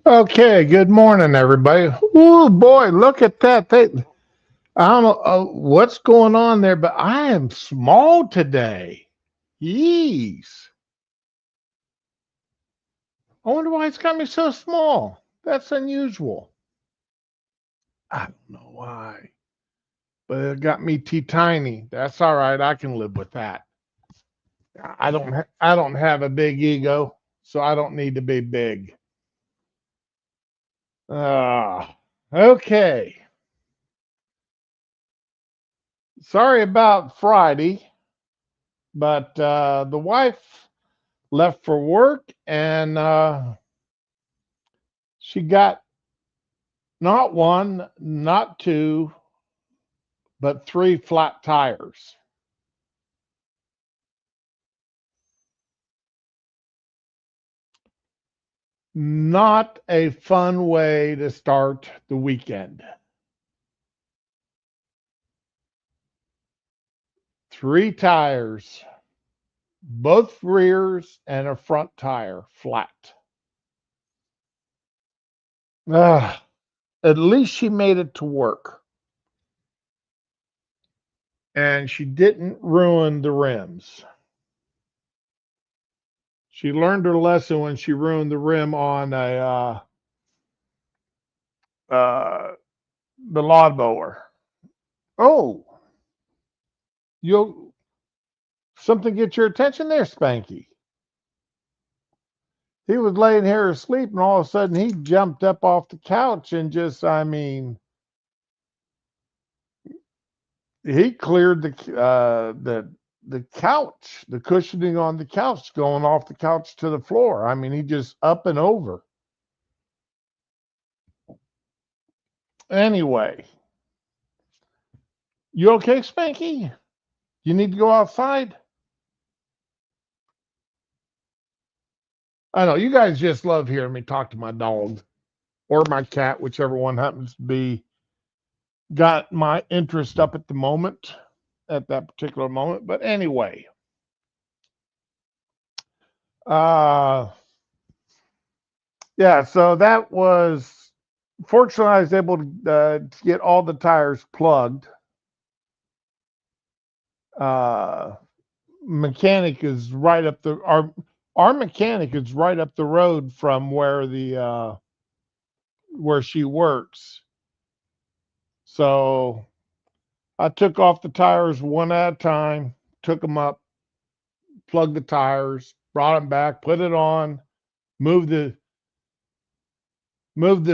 Okay, good morning, everybody. Oh boy, look at that. I don't know what's going on there, but I am small today. Yeez. I wonder why it's got me so small. That's unusual. I don't know why, but it got me tiny. That's all right. I can live with that. I don't have a big ego, so I don't need to be big. Okay. Sorry about Friday, but the wife left for work and she got not one, not two, but three flat tires. Not a fun way to start the weekend. Three tires, both rears and a front tire flat. Ugh, at least she made it to work and she didn't ruin the rims. She learned her lesson when she ruined the rim on uh, the lawnmower. Oh, you'll something get your attention there, Spanky. He was laying here asleep, and all of a sudden he jumped up off the couch and just, I mean, he cleared the couch, the cushioning on the couch, going off the couch to the floor. I mean, he just up and over. Anyway, you okay, Spanky? You need to go outside? I know you guys just love hearing me talk to my dog or my cat, whichever one happens to be got my interest up at the moment, at that particular moment. But anyway, uh, yeah, so that was fortunately I was able to get all the tires plugged. Uh, mechanic is right up the our mechanic is right up the road from where the where she works. So I took off the tires one at a time, took them up, plugged the tires, brought them back, put it on, moved the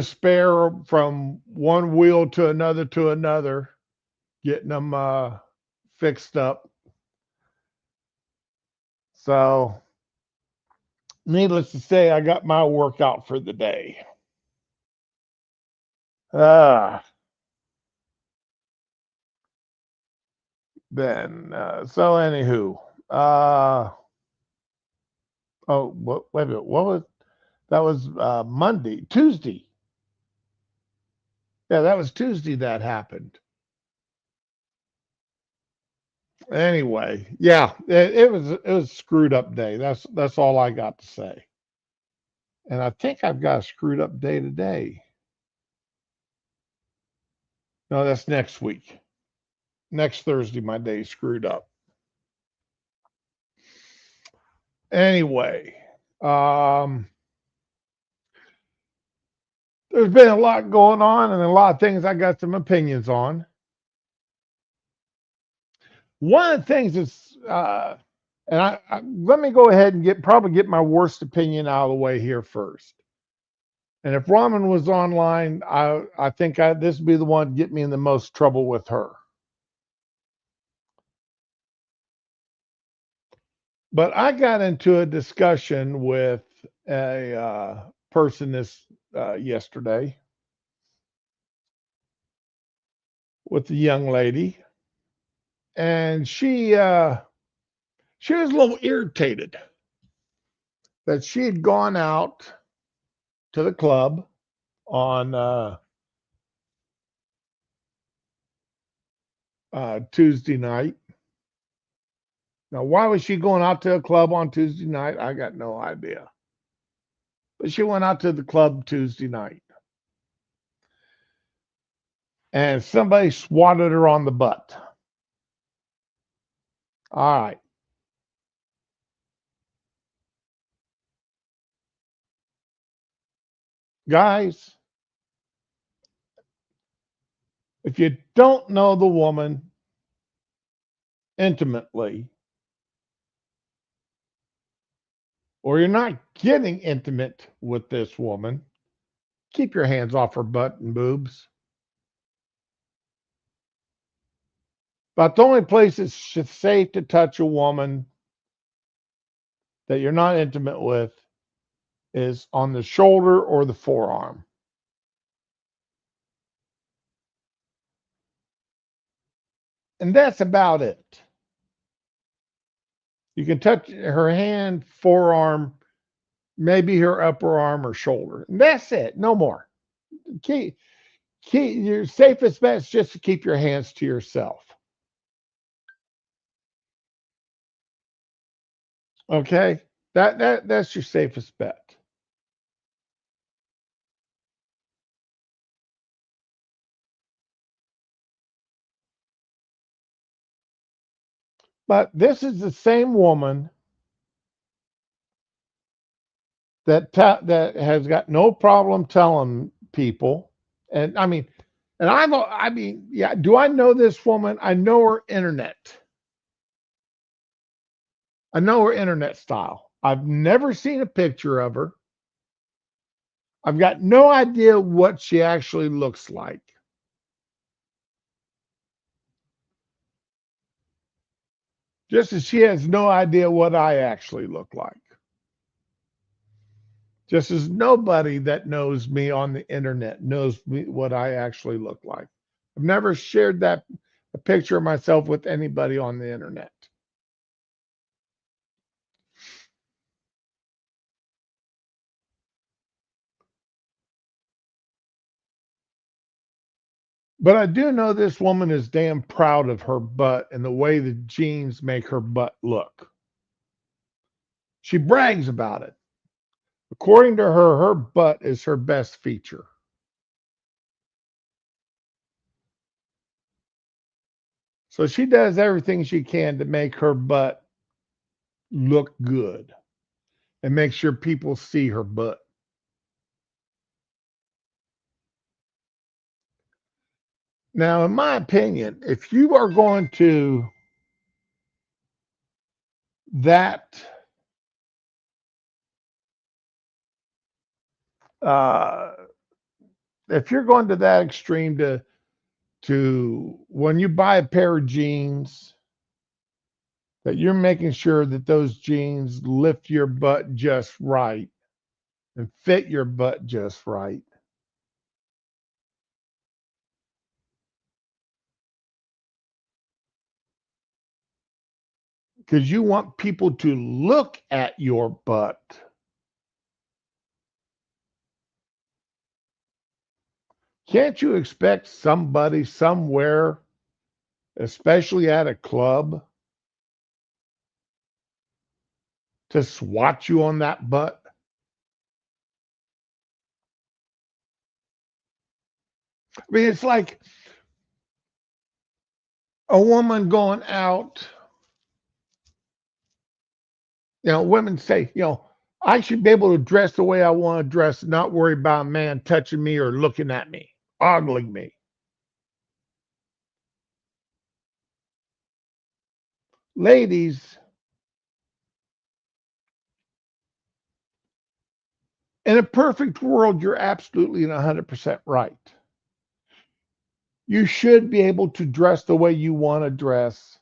spare from one wheel to another, getting them fixed up. So, needless to say, I got my workout for the day. Uh, so anywho, uh, wait a minute, what was that? Was Monday, Tuesday? Yeah, that was Tuesday that happened. Anyway, yeah, it was a screwed up day. That's all I got to say. And I think I've got a screwed up day today. No, that's next week. Next Thursday, my day's screwed up. Anyway, um, there's been a lot going on and a lot of things I got some opinions on. One of the things is, and let me go ahead and get my worst opinion out of the way here first. And if Ramen was online, I think this would be the one to get me in the most trouble with her. But I got into a discussion with a person this yesterday with a young lady, and she was a little irritated. that she had gone out to the club on Tuesday night. Now, why was she going out to a club on Tuesday night? I got no idea. But she went out to the club Tuesday night. And somebody swatted her on the butt. All right. Guys, if you don't know the woman intimately, or you're not getting intimate with this woman, keep your hands off her butt and boobs. But the only place it's safe to touch a woman that you're not intimate with is on the shoulder or the forearm. And that's about it. You can touch her hand, forearm, maybe her upper arm or shoulder. And that's it. No more. Your safest bet is just to keep your hands to yourself. Okay? That's your safest bet. But this is the same woman that has got no problem telling people, and I mean, yeah. Do I know this woman? I know her internet. I know her internet style. I've never seen a picture of her. I've got no idea what she actually looks like. Just as she has no idea what I actually look like. Just as nobody that knows me on the internet knows me what I actually look like. I've never shared a picture of myself with anybody on the internet. But I do know this woman is damn proud of her butt and the way the jeans make her butt look. She brags about it. According to her, her butt is her best feature. So she does everything she can to make her butt look good and make sure people see her butt. Now, in my opinion, if you are going to that uh, if you're going to that extreme to when you buy a pair of jeans that you're making sure that those jeans lift your butt just right and fit your butt just right. Because you want people to look at your butt. Can't you expect somebody somewhere, especially at a club, to swat you on that butt? I mean, it's like a woman going out. Women say, I should be able to dress the way I want to dress, and not worry about a man touching me or looking at me, ogling me. Ladies, in a perfect world, you're absolutely 100% right. You should be able to dress the way you want to dress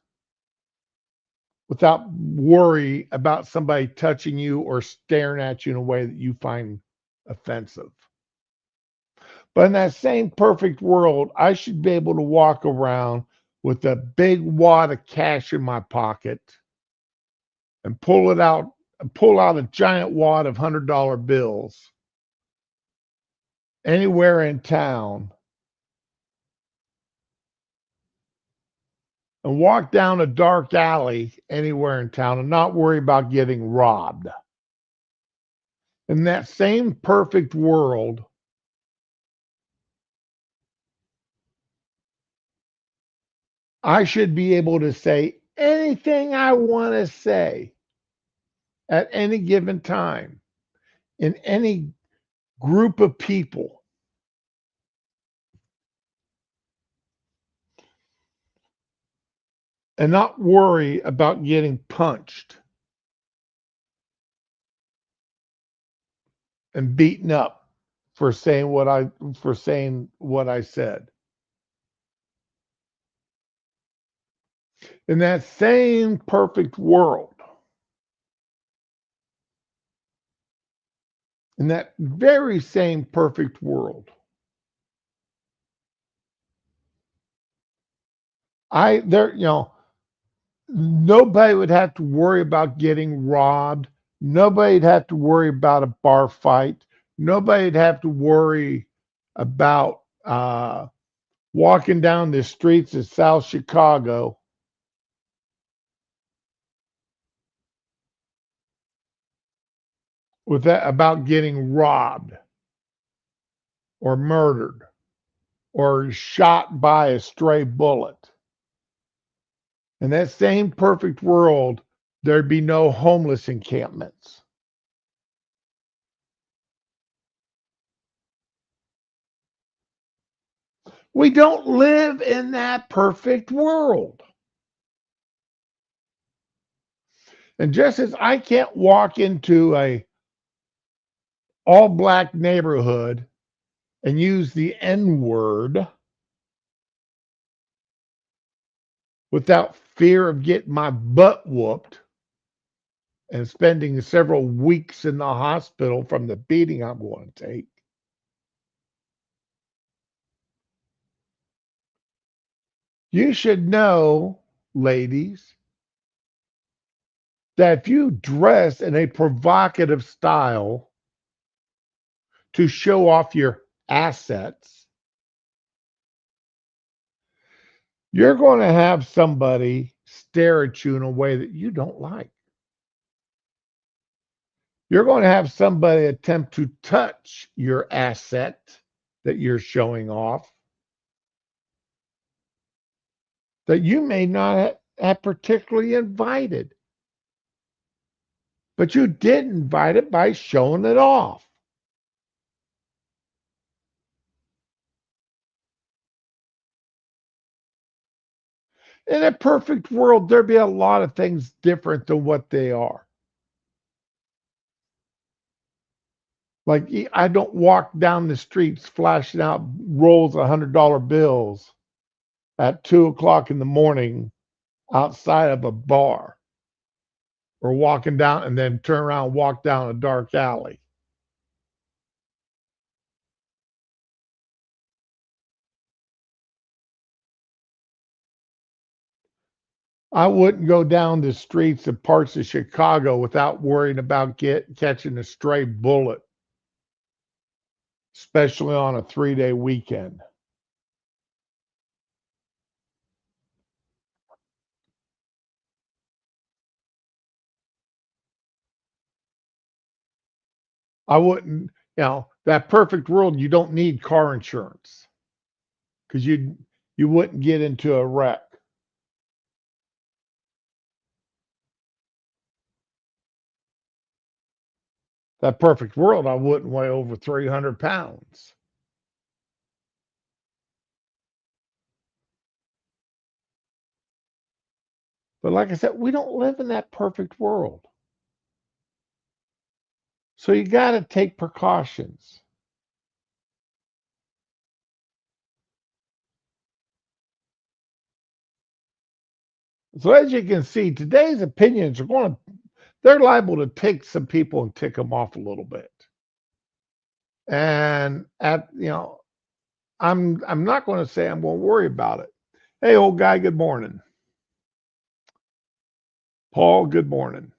without worry about somebody touching you or staring at you in a way that you find offensive. But in that same perfect world, I should be able to walk around with a big wad of cash in my pocket and pull it out pull out a giant wad of $100 bills anywhere in town and walk down a dark alley anywhere in town and not worry about getting robbed. In that same perfect world, I should be able to say anything I want to say at any given time in any group of people. And not worry about getting punched and beaten up for saying what I said. In that same perfect world, in that very same perfect world, nobody would have to worry about getting robbed. Nobody'd have to worry about a bar fight. Nobody'd have to worry about walking down the streets of South Chicago with that about getting robbed or murdered or shot by a stray bullet. In that same perfect world, there'd be no homeless encampments. We don't live in that perfect world. And just as I can't walk into a all black neighborhood and use the N word without fear of getting my butt whooped and spending several weeks in the hospital from the beating I'm going to take. You should know, ladies, that if you dress in a provocative style to show off your assets, you're going to have somebody stare at you in a way that you don't like. You're going to have somebody attempt to touch your asset that you're showing off that you may not have particularly invited, but you did invite it by showing it off. In a perfect world, there'd be a lot of things different than what they are. Like, I don't walk down the streets flashing out rolls of $100 bills at 2 o'clock in the morning outside of a bar, or walking down and then turn around and walk down a dark alley. I wouldn't go down the streets of parts of Chicago without worrying about catching a stray bullet, especially on a 3-day weekend. I wouldn't, that perfect world, you don't need car insurance because you wouldn't get into a wreck. That perfect world, I wouldn't weigh over 300 pounds. But like I said, we don't live in that perfect world. So you got to take precautions. So as you can see, today's opinions they're liable to take some people and tick them off a little bit. And I'm not going to say I'm going to worry about it. Hey, old guy, good morning. Paul, good morning.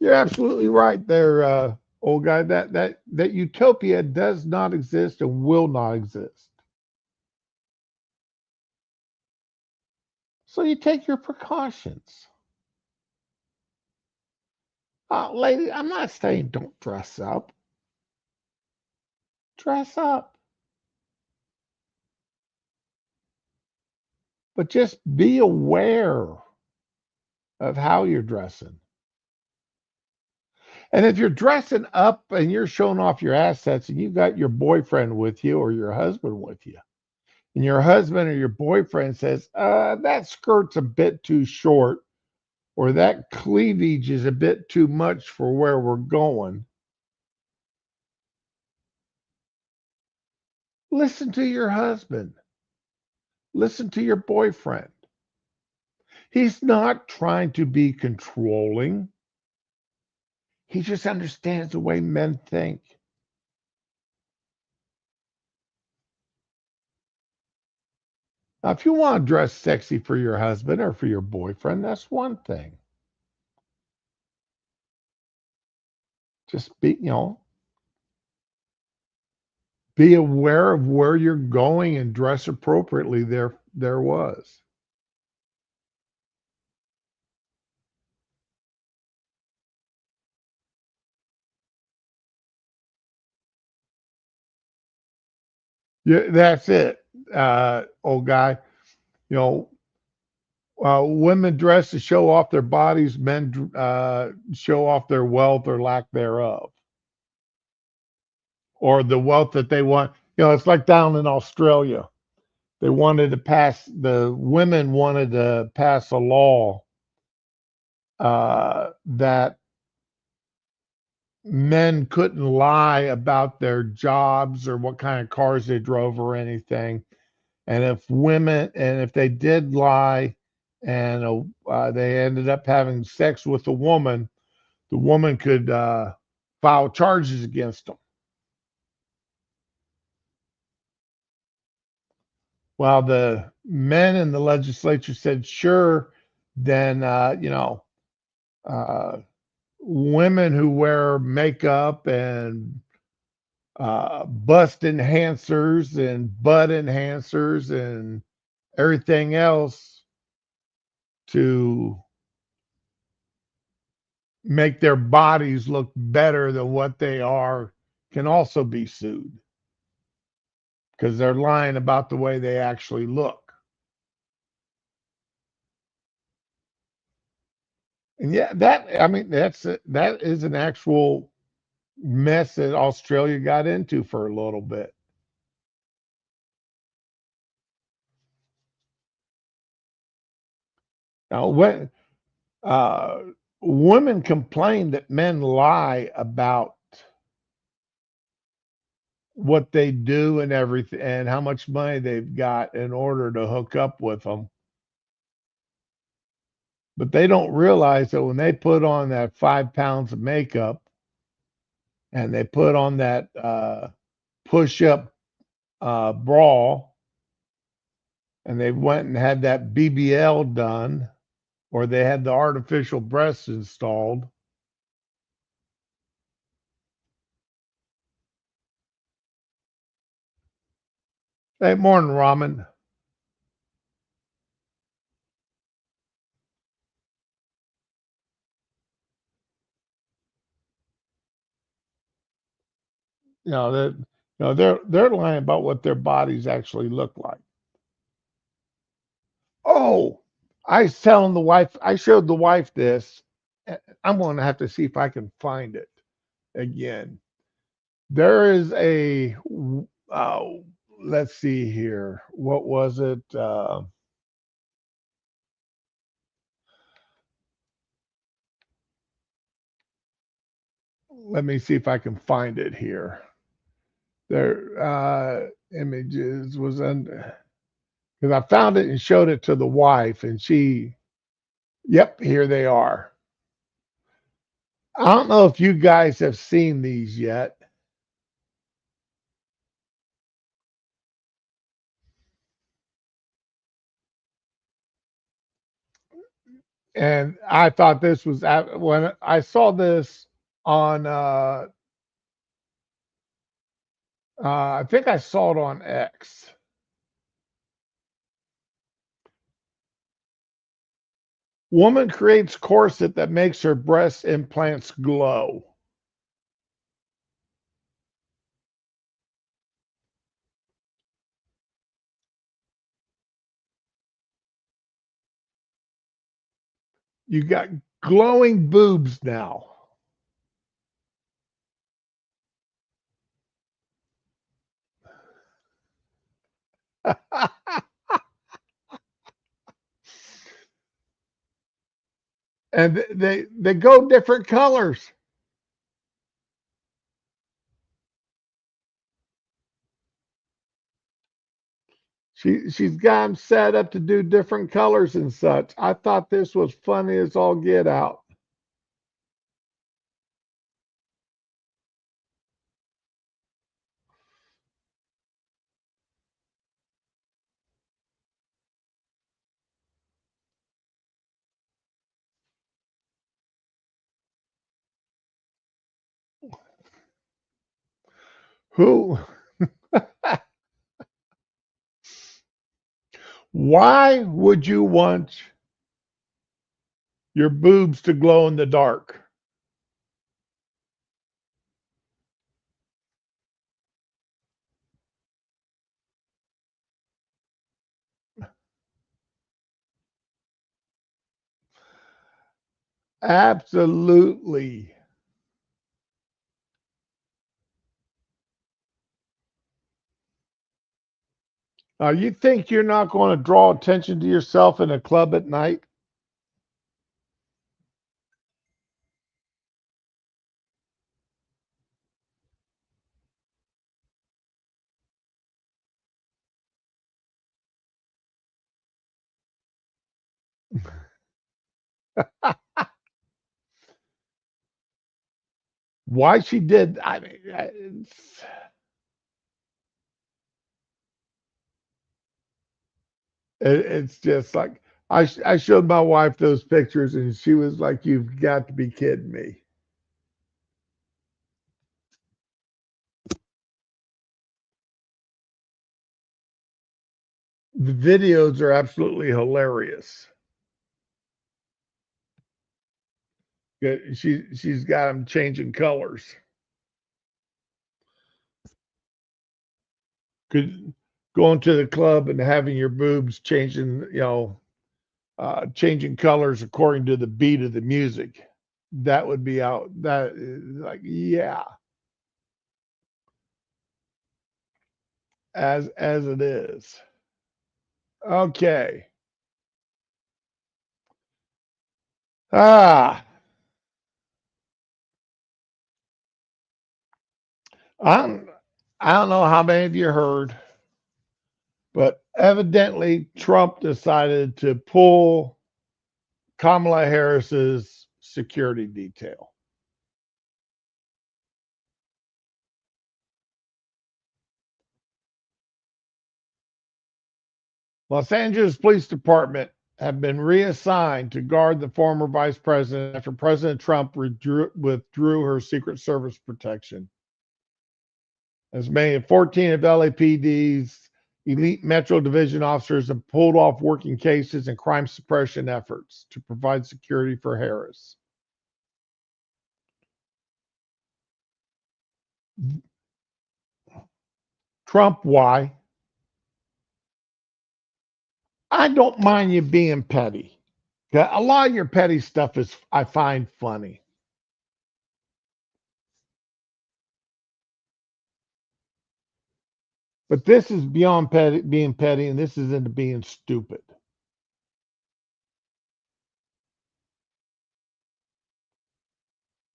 You're absolutely right there, old guy. That utopia does not exist and will not exist. So you take your precautions. Lady, I'm not saying don't dress up. Dress up. But just be aware of how you're dressing. And if you're dressing up and you're showing off your assets and you've got your boyfriend with you or your husband with you, and your husband or your boyfriend says, that skirt's a bit too short, or that cleavage is a bit too much for where we're going, listen to your husband. Listen to your boyfriend. He's not trying to be controlling. He just understands the way men think. Now, if you want to dress sexy for your husband or for your boyfriend, that's one thing. Just be aware of where you're going and dress appropriately. There was. Yeah, that's it, old guy. You know, women dress to show off their bodies, men show off their wealth or lack thereof, or the wealth that they want. It's like down in Australia. The women wanted to pass a law that men couldn't lie about their jobs or what kind of cars they drove or anything. And if they did lie and they ended up having sex with a woman, the woman could file charges against them. While the men in the legislature said, sure, then, uh, women who wear makeup and bust enhancers and butt enhancers and everything else to make their bodies look better than what they are can also be sued because they're lying about the way they actually look. And yeah, that is an actual mess that Australia got into for a little bit. Now, when uh, women complain that men lie about what they do and everything and how much money they've got in order to hook up with them. But they don't realize that when they put on that 5 pounds of makeup and they put on that push up bra and they went and had that BBL done or they had the artificial breasts installed. Hey, morning, Ramen. They're lying about what their bodies actually look like. Oh, I showed the wife this. I'm going to have to see if I can find it again. There is uh, let's see here. What was it? Let me see if I can find it here. There, images was under, because I found it and showed it to the wife, and yep, here they are. I don't know if you guys have seen these yet. And I thought this was when I saw this on I think I saw it on X. Woman creates corset that makes her breast implants glow. You got glowing boobs now. And they go different colors. She's got them set up to do different colors and such. I thought this was funny as all get out. Who? Why would you want your boobs to glow in the dark? Absolutely. You think you're not going to draw attention to yourself in a club at night? Why she did? I mean, it's just like I showed my wife those pictures, and she was like, "You've got to be kidding me." The videos are absolutely hilarious. She's got them changing colors. Could going to the club and having your boobs changing, changing colors according to the beat of the music. That would be out. That is like, yeah, as it is. Okay. Ah, I'm. I don't know how many of you heard, but evidently Trump decided to pull Kamala Harris's security detail. Los Angeles Police Department have been reassigned to guard the former vice president after President Trump withdrew her Secret Service protection. As many as 14 of LAPD's elite Metro Division officers have pulled off working cases and crime suppression efforts to provide security for Harris. Trump, why? I don't mind you being petty. A lot of your petty stuff is I find funny. But this is beyond petty, being petty, and this is into being stupid.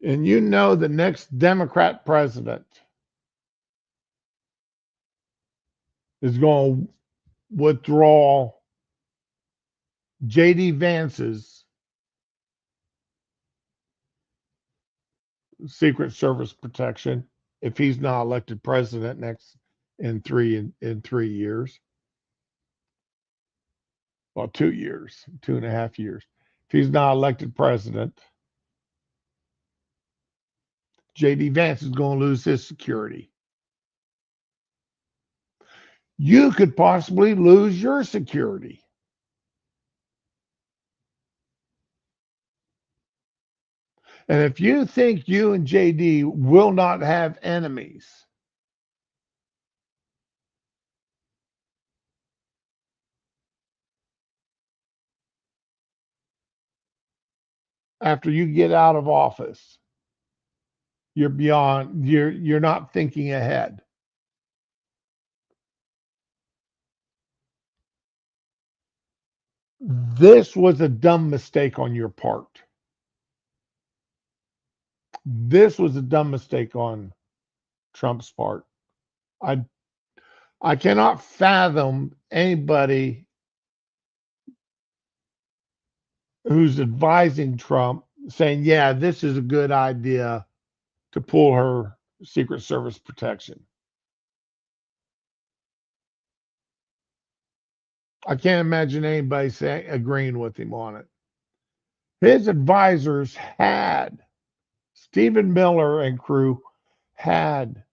And you know the next Democrat president is going to withdraw J.D. Vance's Secret Service protection if he's not elected president next in 3 years. Well, 2 years, 2.5 years. if he's not elected president, JD Vance is going to lose his security. You could possibly lose your security. And if you think you and JD will not have enemies, after you get out of office, you're not thinking ahead. This was a dumb mistake on your part. This was a dumb mistake on Trump's part. I I cannot fathom anybody who's advising Trump saying, "Yeah, this is a good idea to pull her Secret Service protection." I can't imagine anybody agreeing with him on it. His advisors had Stephen Miller and crew had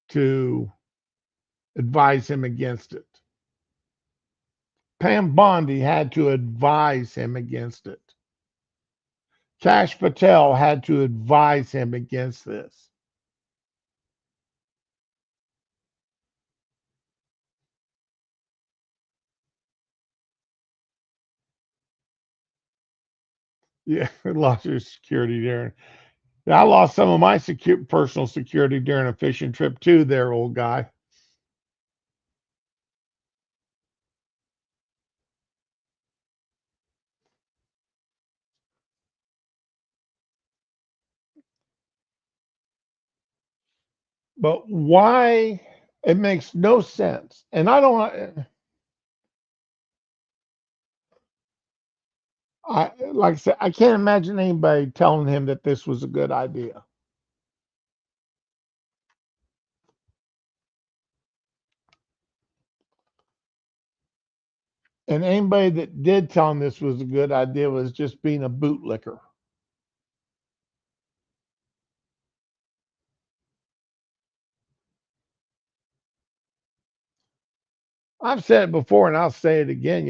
to advise him against it. Pam Bondi had to advise him against it. Kash Patel had to advise him against this. Yeah, lost your security there. I lost some of my personal security during a fishing trip too, there, old guy. But why? It makes no sense. And I don't. I like I said, I can't imagine anybody telling him that this was a good idea. And anybody that did tell him this was a good idea was just being a bootlicker. I've said it before, and I'll say it again.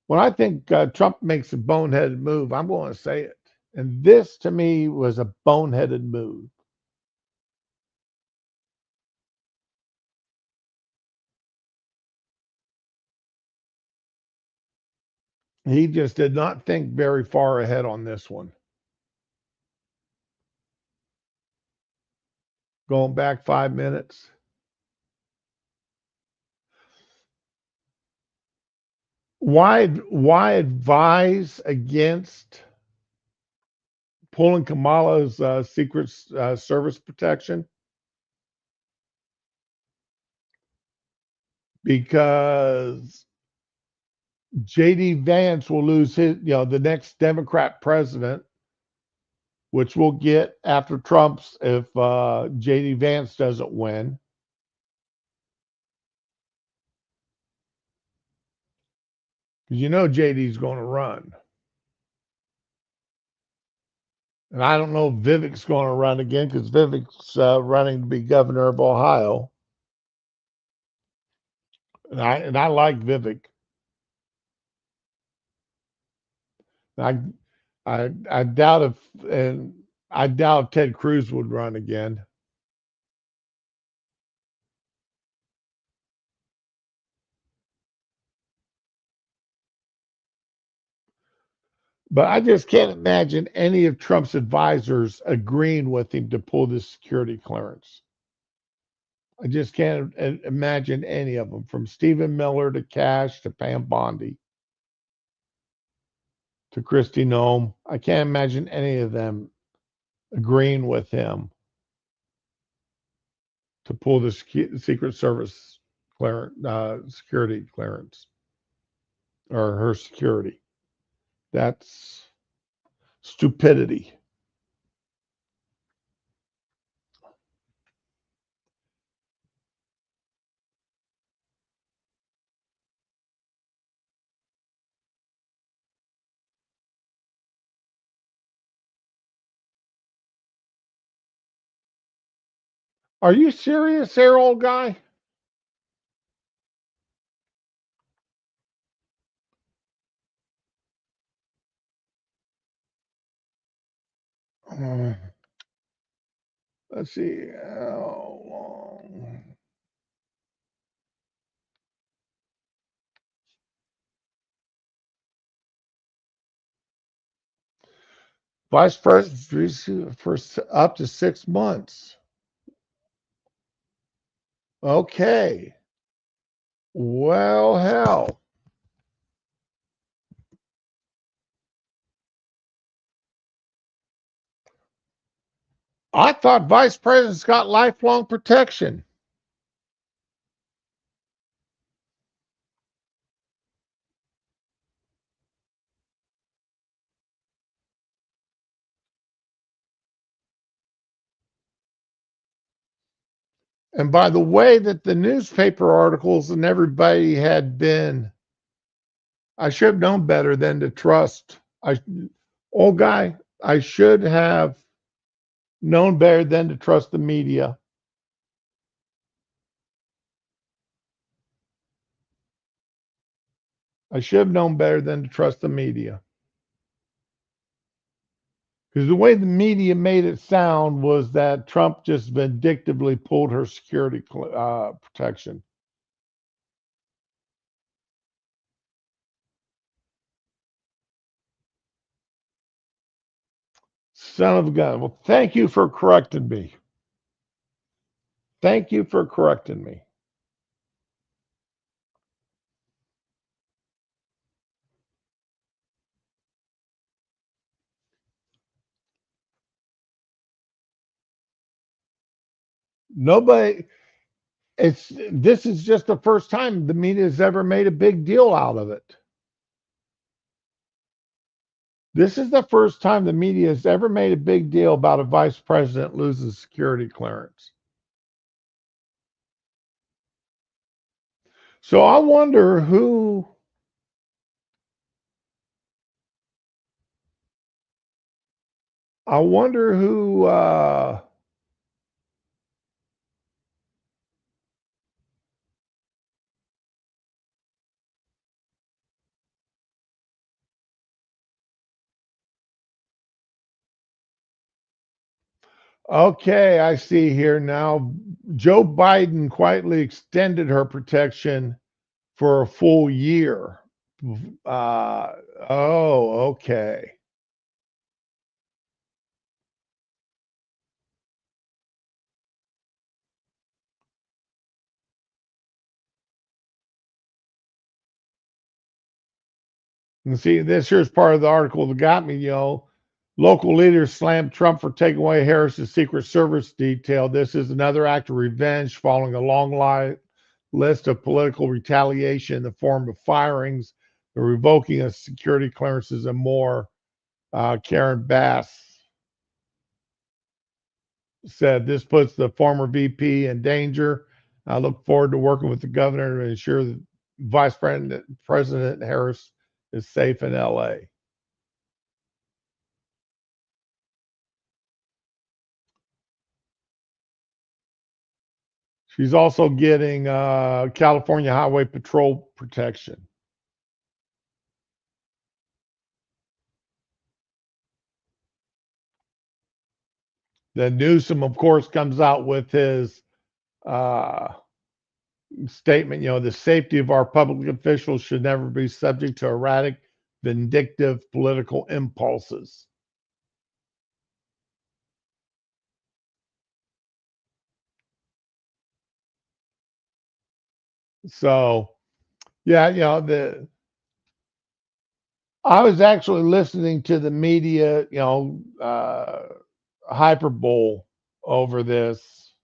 When I think Trump makes a boneheaded move, I'm going to say it. And this, to me, was a boneheaded move. He just did not think very far ahead on this one. Going back 5 minutes. Why advise against pulling Kamala's Secret Service protection? Because JD Vance will lose the next Democrat president, which we'll get after Trump's if JD Vance doesn't win. Because JD's going to run. And I don't know if Vivek's going to run again because Vivek's running to be governor of Ohio. And I like Vivek. I I doubt if Ted Cruz would run again. But I just can't imagine any of Trump's advisors agreeing with him to pull this security clearance. I just can't imagine any of them, from Stephen Miller to Kash to Pam Bondi to Kristi Noem. I can't imagine any of them agreeing with him to pull the Secret Service security clearance or her security. That's stupidity. Are you serious there, old guy? Uh, let's see. How long? Vice President for up to 6 months. Okay. Well, hell. I thought vice presidents got lifelong protection. And by the way that the newspaper articles and everybody had been, I should have known better than to trust. Old guy, I should have known better than to trust the media. I should have known better than to trust the media. Because the way the media made it sound was that Trump just vindictively pulled her security protection. Son of a gun. Well, thank you for correcting me. Thank you for correcting me. Nobody, this is just the first time the media has ever made a big deal out of it. This is the first time the media has ever made a big deal about a vice president losing security clearance. So I wonder who okay, I see here now. Joe Biden quietly extended her protection for a full year. Uh, oh, okay. And see, this here's part of the article that got me, Local leaders slammed Trump for taking away Harris's Secret Service detail. This is another act of revenge following a long list of political retaliation in the form of firings, the revoking of security clearances, and more. Karen Bass said this puts the former VP in danger. I look forward to working with the governor to ensure that Vice President Harris is safe in LA. She's also getting California Highway Patrol protection. Then Newsom, of course, comes out with his uh, statement, the safety of our public officials should never be subject to erratic, vindictive political impulses. So, yeah, I was actually listening to the media, hyperbole over this,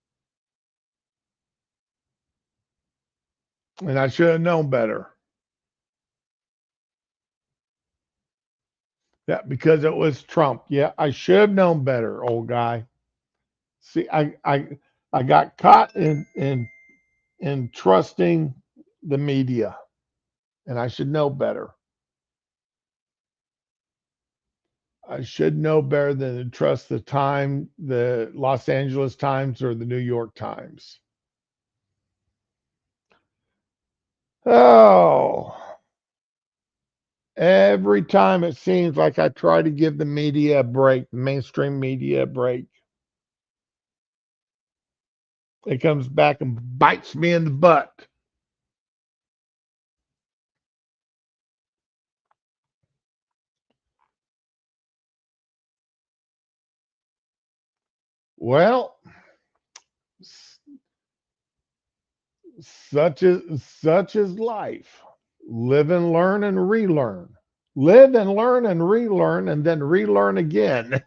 and I should have known better. Yeah, because it was Trump. Yeah, I should have known better, old guy. See, I got caught in trusting the media, and I should know better. I should know better than to trust the Los Angeles Times or the New York Times. Oh, every time it seems like I try to give the media a break, the mainstream media a break, it comes back and bites me in the butt. Well, such is life. Live and learn and relearn. Live and learn and relearn and then relearn again.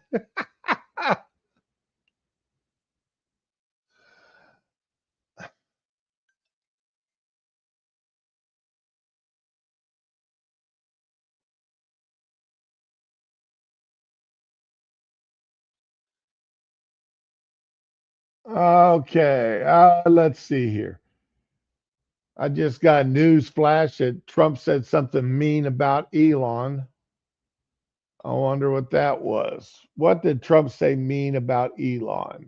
Okay, let's see here. I just got a news flash that Trump said something mean about Elon. I wonder what that was. What did Trump say mean about Elon?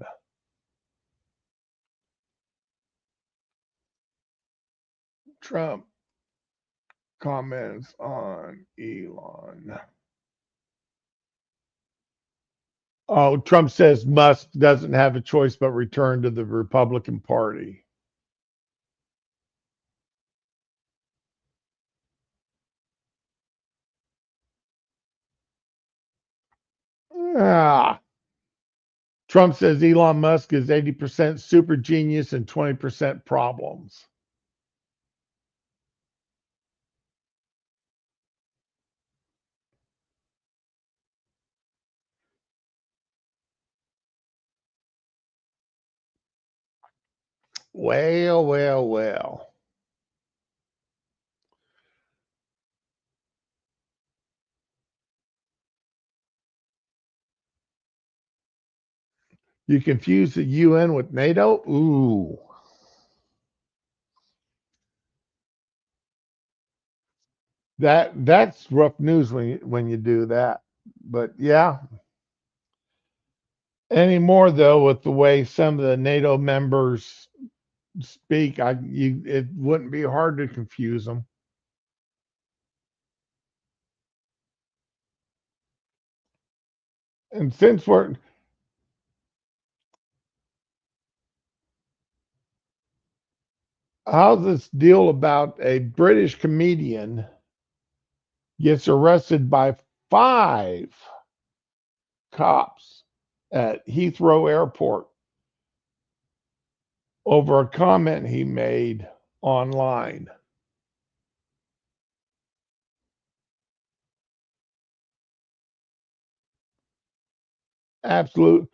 Trump comments on Elon. Oh, Trump says Musk doesn't have a choice but return to the Republican Party. Ah, Trump says Elon Musk is 80% super genius and 20% problems. Well, well, well. You confuse the UN with NATO? Ooh, that's rough news when you do that. But yeah, anymore though, with the way some of the NATO members speak, it wouldn't be hard to confuse them. And since we're how's this deal about a British comedian gets arrested by 5 cops at Heathrow Airport over a comment he made online? Absolute.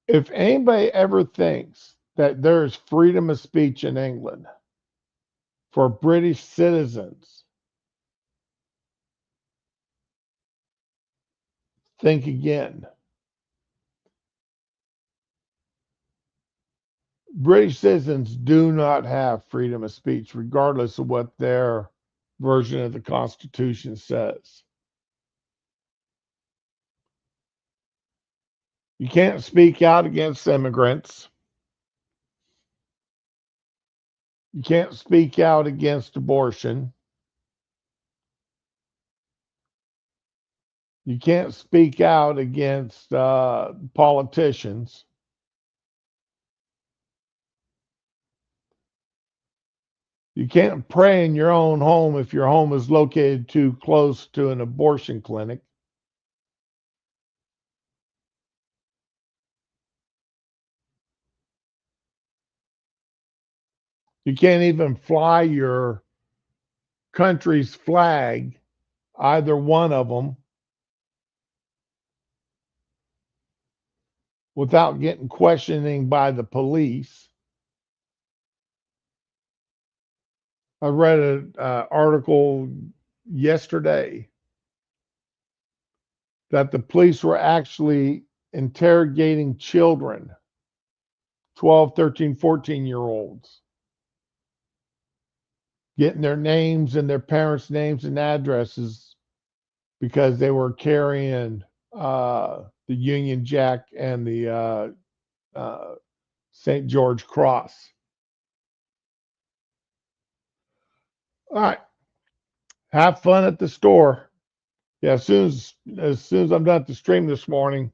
If anybody ever thinks that there is freedom of speech in England for British citizens, think again. British citizens do not have freedom of speech, regardless of what their version of the Constitution says. You can't speak out against immigrants. You can't speak out against abortion. You can't speak out against politicians. You can't pray in your own home if your home is located too close to an abortion clinic. You can't even fly your country's flag, either one of them, without getting questioning by the police. I read an article yesterday that the police were actually interrogating children, 12, 13, 14-year olds, getting their names and their parents' names and addresses because they were carrying the Union Jack and the St. George Cross. All right, have fun at the store. Yeah, as soon as I'm done at the stream this morning,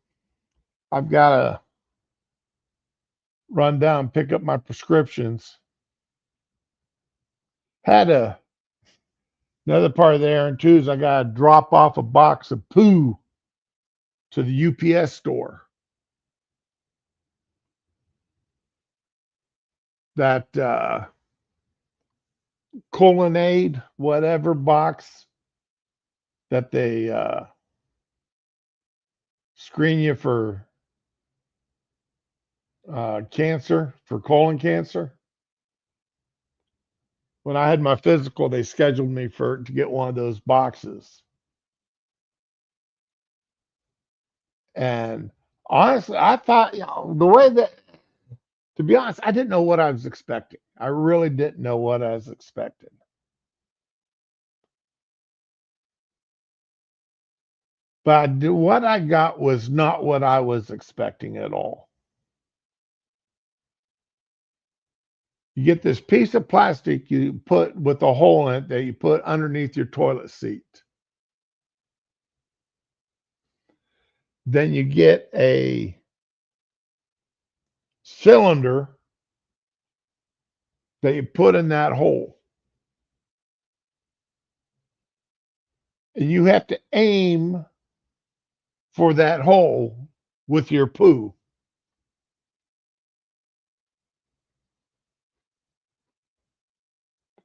I've got to run down and pick up my prescriptions. Had another part of the errand too is I got to drop off a box of poo to the UPS store. That Colonnade, whatever box that they screen you for cancer, for colon cancer. When I had my physical, they scheduled me to get one of those boxes. And honestly, I thought, the way that, to be honest, I didn't know what I was expecting. I really didn't know what I was expecting. But what I got was not what I was expecting at all. You get this piece of plastic you put with a hole in it that you put underneath your toilet seat. Then you get a cylinder that you put in that hole. And you have to aim for that hole with your poo.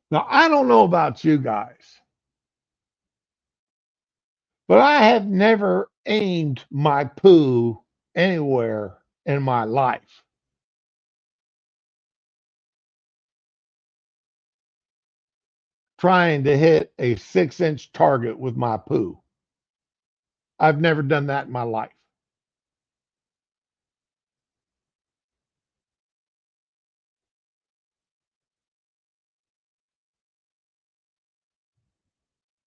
Now, I don't know about you guys, but I have never aimed my poo anywhere in my life. Trying to hit a 6-inch target with my poo. I've never done that in my life.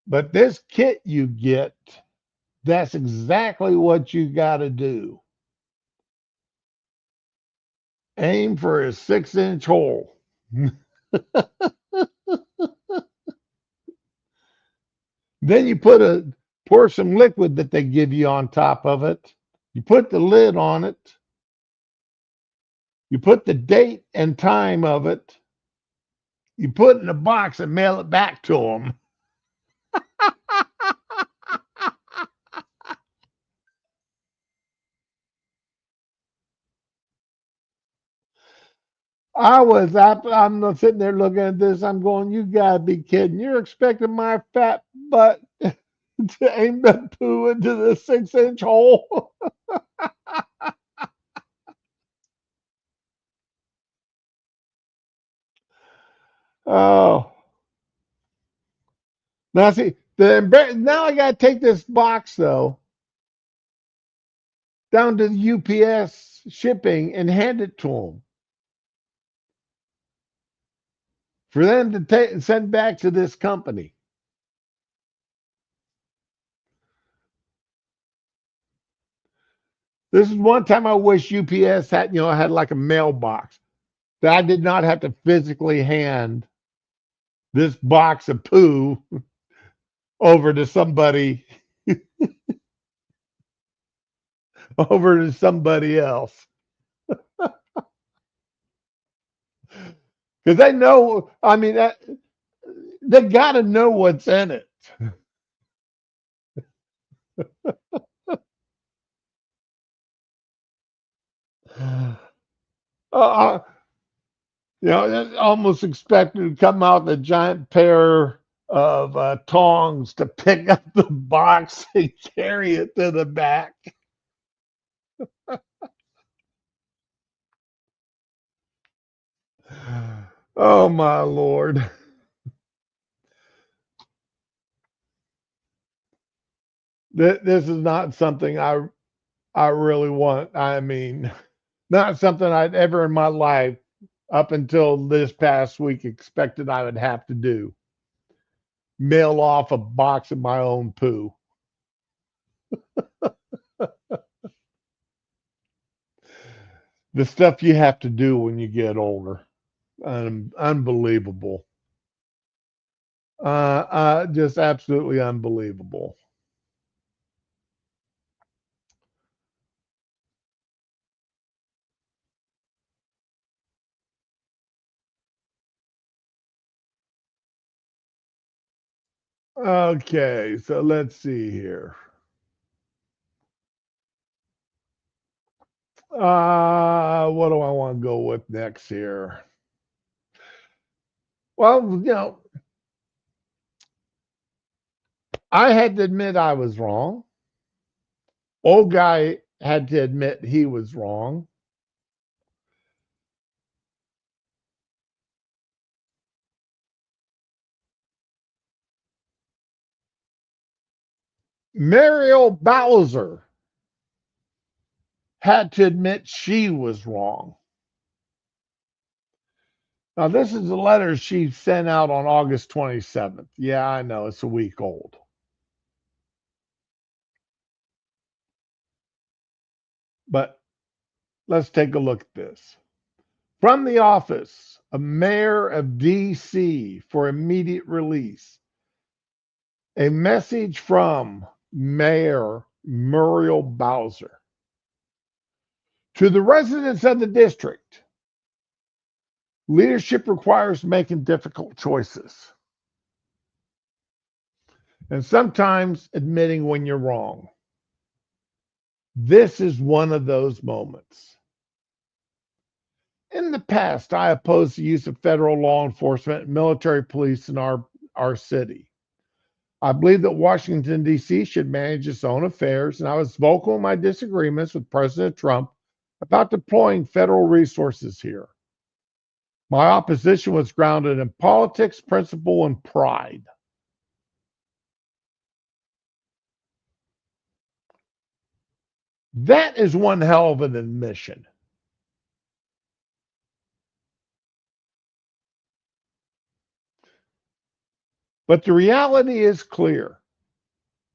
But this kit you get, that's exactly what you got to do. Aim for a 6-inch hole. Then you pour some liquid that they give you on top of it. You put the lid on it. You put the date and time of it. You put it in a box and mail it back to them. I'm sitting there looking at this. I'm going, you gotta be kidding. You're expecting my fat butt to aim the poo into the 6-inch hole? Oh, now see, now I gotta take this box though down to the UPS shipping and hand it to them for them to send back to this company. This is one time I wish UPS had like a mailbox that I did not have to physically hand this box of poo over to somebody over to somebody else. Because they know, I mean, they got to know what's in it. Uh, almost expected to come out with a giant pair of tongs to pick up the box and carry it to the back. Oh my Lord. This is not something I really want. I mean, not something I'd ever in my life up until this past week expected I would have to do. Mail off a box of my own poo. The stuff you have to do when you get older. Unbelievable. Just absolutely unbelievable. Okay, so let's see here. What do I want to go with next here? Well, I had to admit I was wrong. Old guy had to admit he was wrong. Muriel Bowser had to admit she was wrong. Now, this is a letter she sent out on August 27th. Yeah, I know it's a week old. But let's take a look at this. From the office of Mayor of D.C. for immediate release, a message from Mayor Muriel Bowser to the residents of the district. Leadership requires making difficult choices and sometimes admitting when you're wrong. This is one of those moments. In the past, I opposed the use of federal law enforcement and military police in our city. I believe that Washington, D.C. should manage its own affairs, and I was vocal in my disagreements with President Trump about deploying federal resources here. My opposition was grounded in politics, principle, and pride. That is one hell of an admission. But the reality is clear.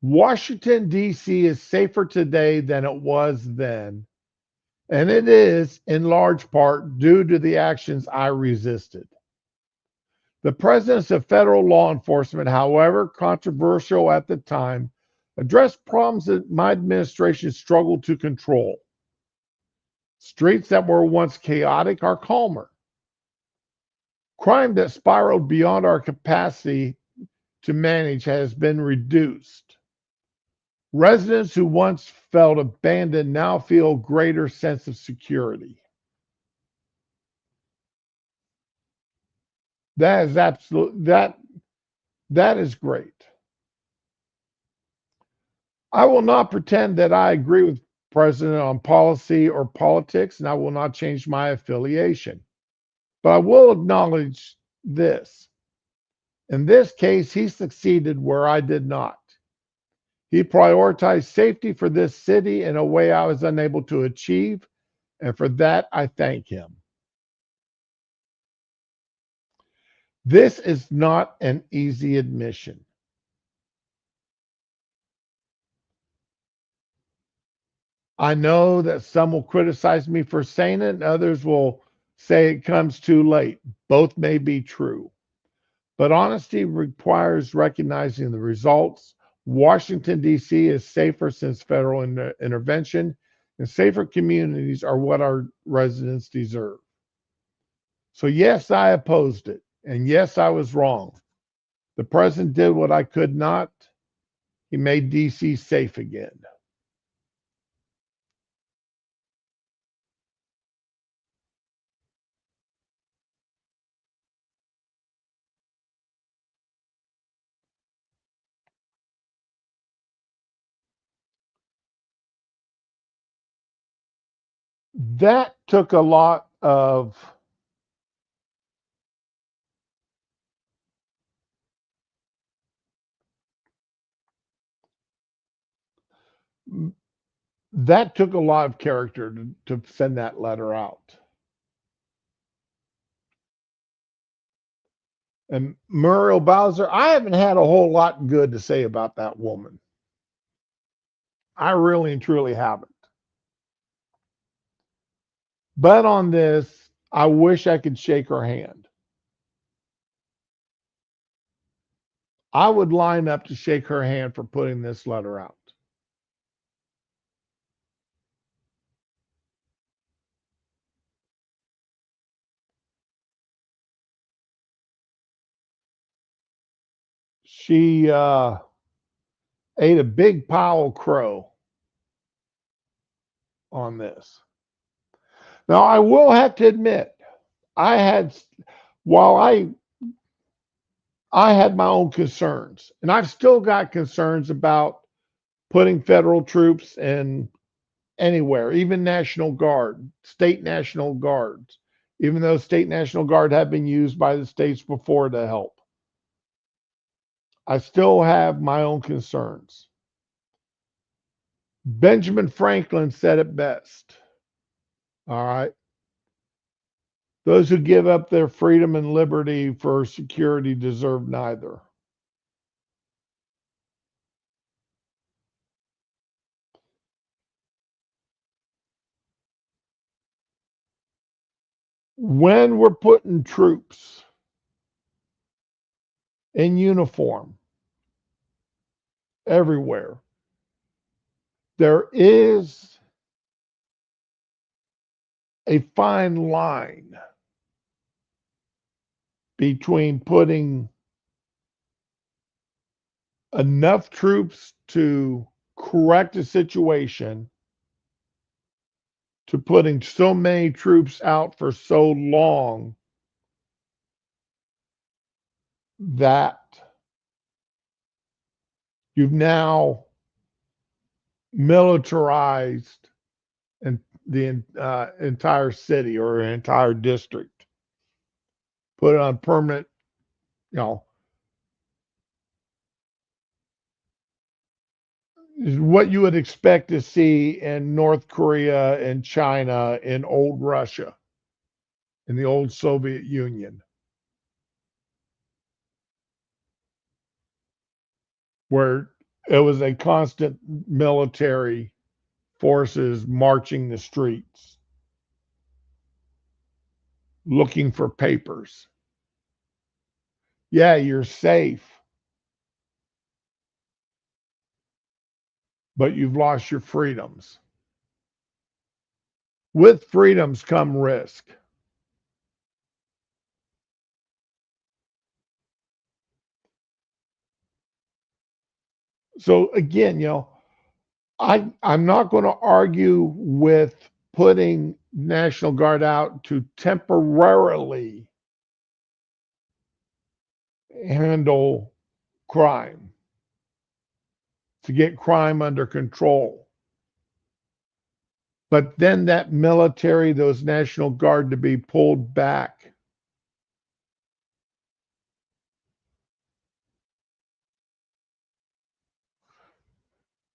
Washington, D.C. is safer today than it was then, and it is in large part due to the actions I resisted. The presence of federal law enforcement, however controversial at the time, addressed problems that my administration struggled to control. Streets that were once chaotic are calmer. Crime that spiraled beyond our capacity to manage has been reduced. Residents who once felt abandoned now feel a greater sense of security. That is absolute that is great. I will not pretend that I agree with President on policy or politics, and I will not change my affiliation. But I will acknowledge this. In this case, he succeeded where I did not. He prioritized safety for this city in a way I was unable to achieve, and for that I thank him. This is not an easy admission. I know that some will criticize me for saying it, and others will say it comes too late. Both may be true. But honesty requires recognizing the results. Washington, D.C. is safer since federal intervention, and safer communities are what our residents deserve. So, yes, I opposed it. And yes, I was wrong. The president did what I could not. He made D.C. safe again. That took a lot of that took a lot of character to send that letter out. And Muriel Bowser, I haven't had a whole lot good to say about that woman. I really and truly haven't. But on this, I wish I could shake her hand. I would line up to shake her hand for putting this letter out. She ate a big pile of crow on this. Now, I will have to admit, I had, while I had my own concerns, and I've still got concerns about putting federal troops in anywhere, even National Guard, state National Guards, even though state National Guard have been used by the states before to help. I still have my own concerns. Benjamin Franklin said it best. All right. Those who give up their freedom and liberty for security deserve neither. When we're putting troops in uniform everywhere, there is a fine line between putting enough troops to correct a situation to putting so many troops out for so long that you've now militarized and the entire city or entire district, put it on permanent, you know, is what you would expect to see in North Korea and China, in old Russia, in the old Soviet Union, where it was a constant military forces marching the streets looking for papers. Yeah, you're safe, but you've lost your freedoms. With freedoms come risk. So again, I'm not going to argue with putting National Guard out to temporarily handle crime, to get crime under control. But then that military, those National Guard to be pulled back.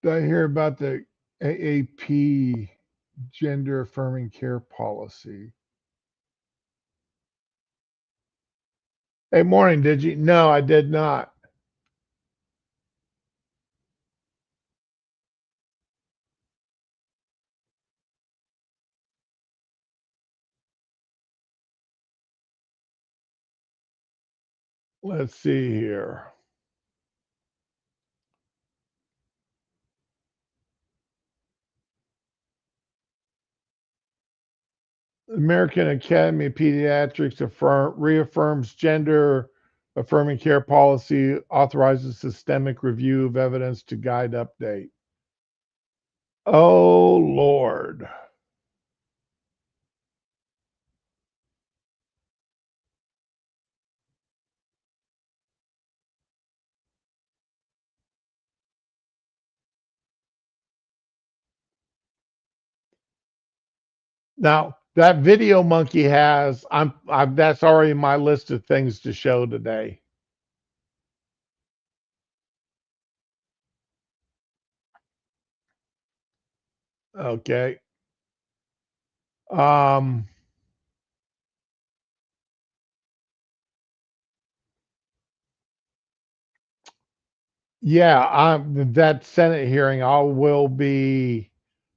Did I hear about the AAP gender affirming care policy? Hey, morning, did you? No, I did not. Let's see here. American Academy of Pediatrics reaffirms gender affirming care policy, authorizes systemic review of evidence to guide update. Oh, Lord. Now, that video monkey has, that's already my list of things to show today. Okay. Um, Yeah, that Senate hearing, I will be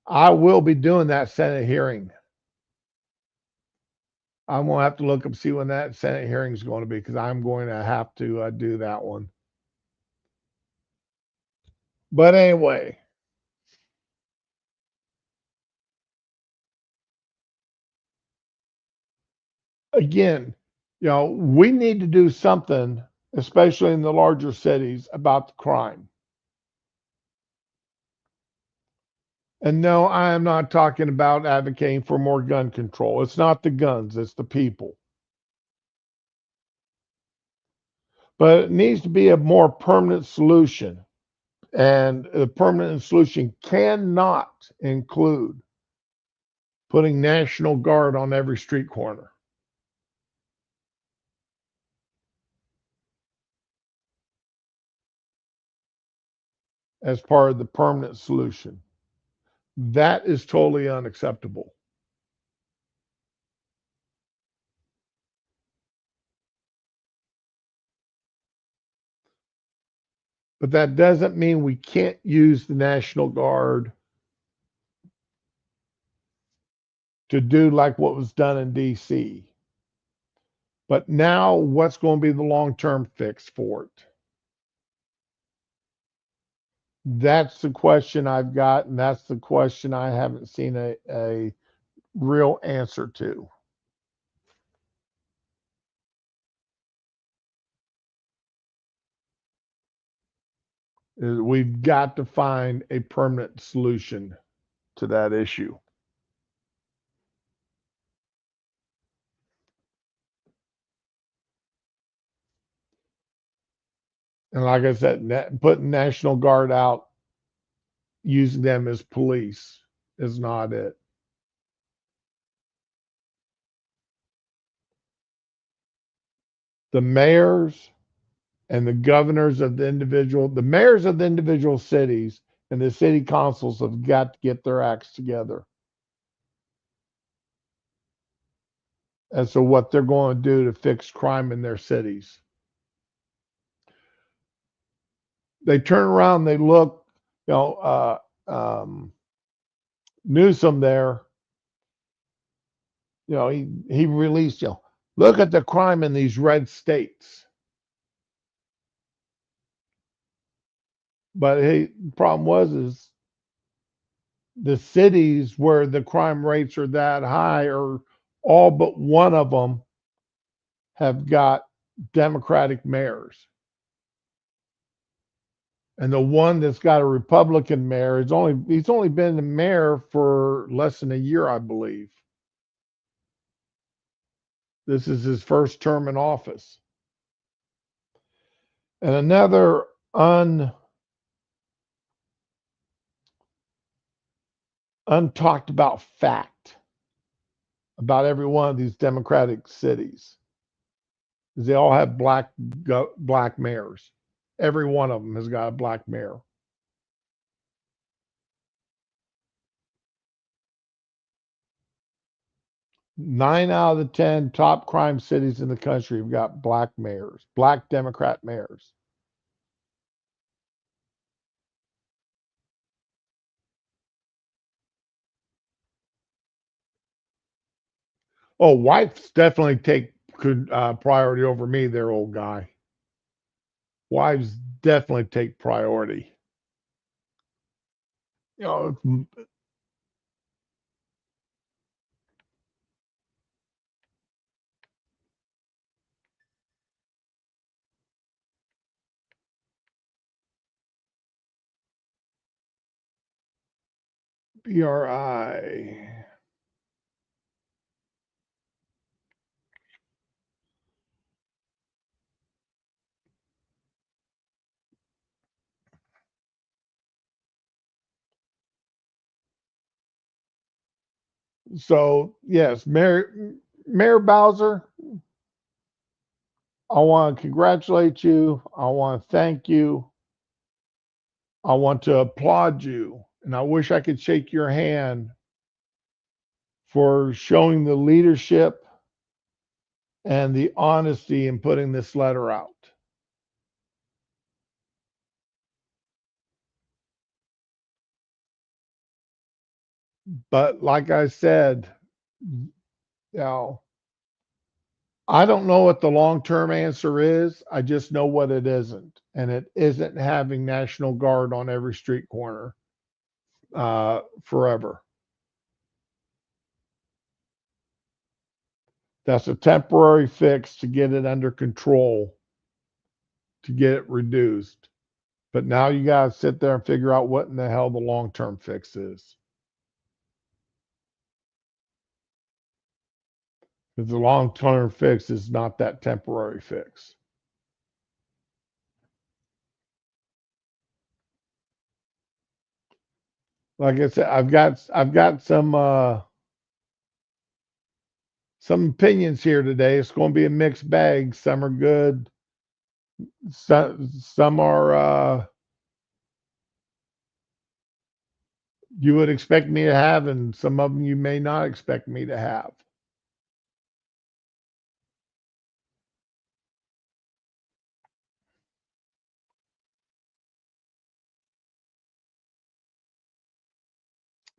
doing that Senate hearing. I'm gonna have to look up see when that Senate hearing is going to be because I'm going to have to do that one. But anyway, again, we need to do something, especially in the larger cities, about the crime. And no, I am not talking about advocating for more gun control. It's not the guns, it's the people. But it needs to be a more permanent solution. And the permanent solution cannot include putting National Guard on every street corner as part of the permanent solution. That is totally unacceptable. But that doesn't mean we can't use the National Guard to do like what was done in DC. But now, what's going to be the long term fix for it? That's the question I've got, and that's the question I haven't seen a real answer to. Is we've got to find a permanent solution to that issue. And like I said, putting National Guard out, using them as police is not it. The mayors and the governors of the mayors of the individual cities and the city councils have got to get their acts together as to what they're going to do to fix crime in their cities. They turn around, they look, you know, Newsom there, he released, look at the crime in these red states. But the problem is the cities where the crime rates are that high are all but one of them have got Democratic mayors. And the one that's got a Republican mayor he's only been the mayor for less than a year, I believe. This is his first term in office. And another untalked about fact about every one of these Democratic cities is they all have black mayors. Every one of them has got a black mayor. 9 out of the 10 top crime cities in the country have got black mayors, black Democrat mayors. Oh, whites definitely take priority over me, there, old guy. Wives definitely take priority. You know, BRI. So yes, Mayor Bowser, I want to congratulate you. I want to thank you. I want to applaud you. And I wish I could shake your hand for showing the leadership and the honesty in putting this letter out. But like I said, you know, I don't know what the long term answer is. I just know what it isn't. And it isn't having National Guard on every street corner forever. That's a temporary fix to get it under control, to get it reduced. But now you got to sit there and figure out what in the hell the long term fix is. Because the long term fix is not that temporary fix. Like I said, I've got some opinions here today. It's going to be a mixed bag. Some are good. Some are you would expect me to have, and some of them you may not expect me to have.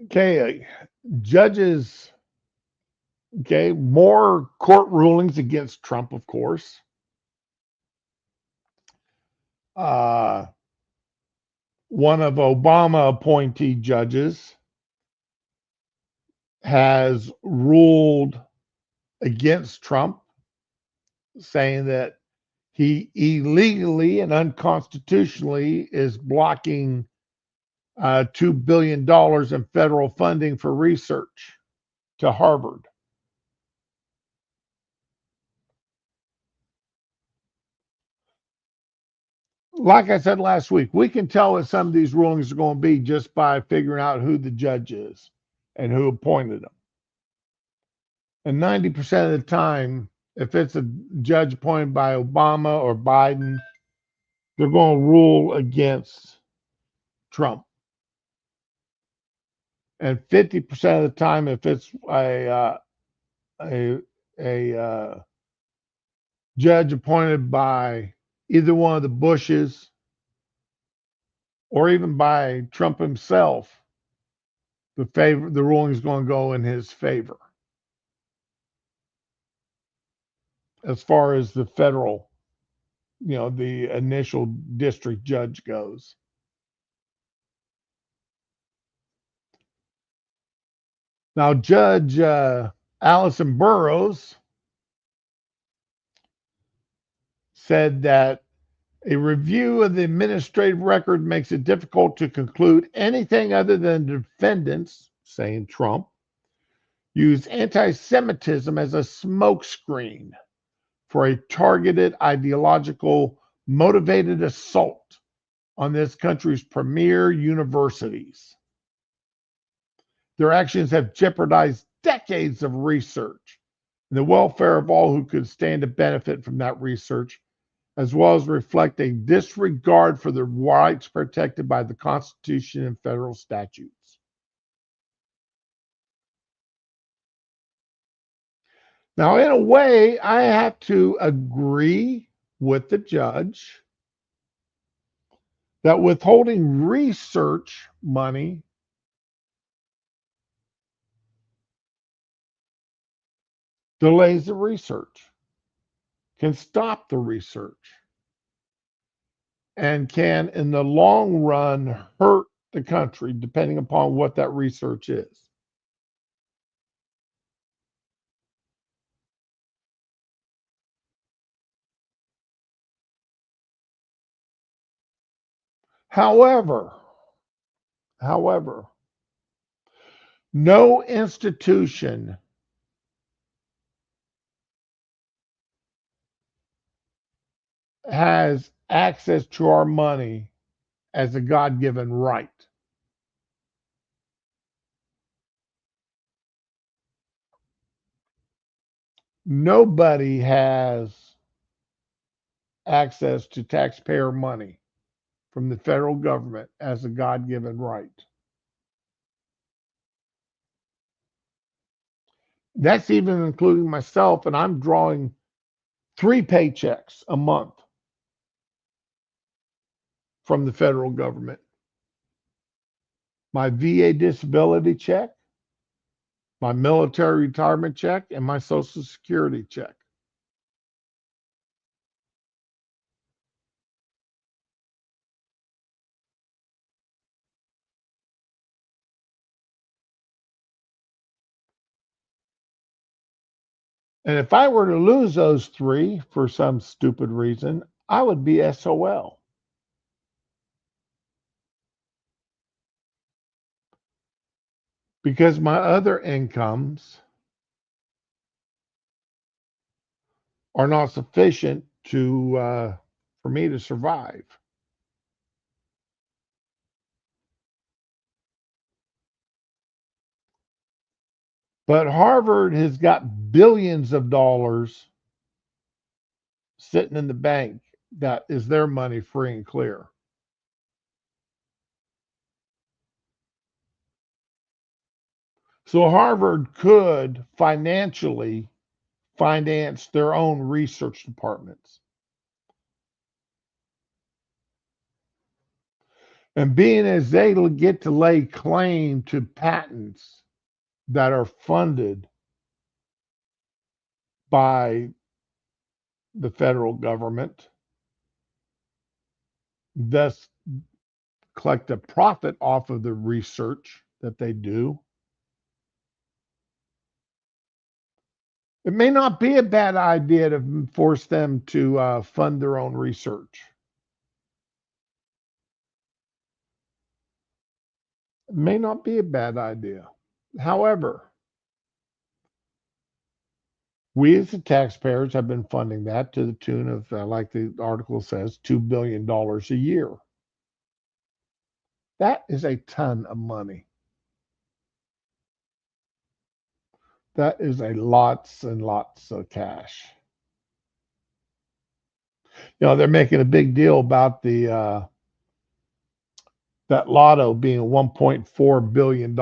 Okay, judges. Okay, more court rulings against Trump, of course. Uh, one of Obama appointee judges has ruled against Trump, saying that he illegally and unconstitutionally is blocking $2 billion in federal funding for research to Harvard. Like I said last week, we can tell what some of these rulings are going to be just by figuring out who the judge is and who appointed them. And 90% of the time, if it's a judge appointed by Obama or Biden, they're going to rule against Trump. And 50% of the time, if it's a, a judge appointed by either one of the Bushes or even by Trump himself, the ruling is going to go in his favor as far as the federal, the initial district judge goes. Now, Judge Allison Burroughs said that a review of the administrative record makes it difficult to conclude anything other than defendants, saying Trump, use anti Semitism as a smokescreen for a targeted, ideological, motivated assault on this country's premier universities. Their actions have jeopardized decades of research and the welfare of all who could stand to benefit from that research, as well as reflect a disregard for the rights protected by the Constitution and federal statutes. Now, in a way, I have to agree with the judge that withholding research money delays the research, can stop the research, and can, in the long run, hurt the country, depending upon what that research is. However, however, no institution has access to our money as a God given right. Nobody has access to taxpayer money from the federal government as a God given right. That's even including myself, and I'm drawing 3 paychecks a month from the federal government. My VA disability check, my military retirement check, and my Social Security check. And if I were to lose those three for some stupid reason, I would be SOL because my other incomes are not sufficient to for me to survive. But Harvard has got billions of dollars sitting in the bank that is their money free and clear. So Harvard could financially finance their own research departments. And being as they get to lay claim to patents that are funded by the federal government, thus collect a profit off of the research that they do. It may not be a bad idea to force them to fund their own research. It may not be a bad idea. However, we as the taxpayers have been funding that to the tune of, like the article says, $2 billion a year. That is a ton of money. That is a lots and lots of cash. They're making a big deal about the that lotto being $1.4 billion.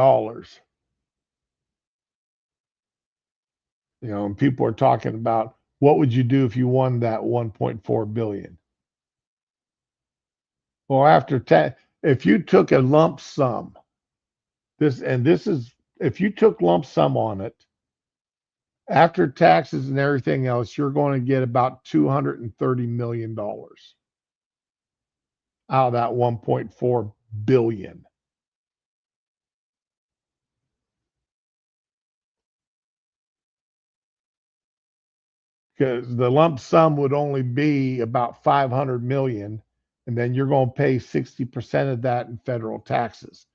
And people are talking about what would you do if you won that 1.4 billion. Well, after tax, if you took a lump sum, this is if you took lump sum on it, after taxes and everything else, you're going to get about $230 million out of that 1.4 billion. Because the lump sum would only be about 500 million, and then you're going to pay 60% of that in federal taxes.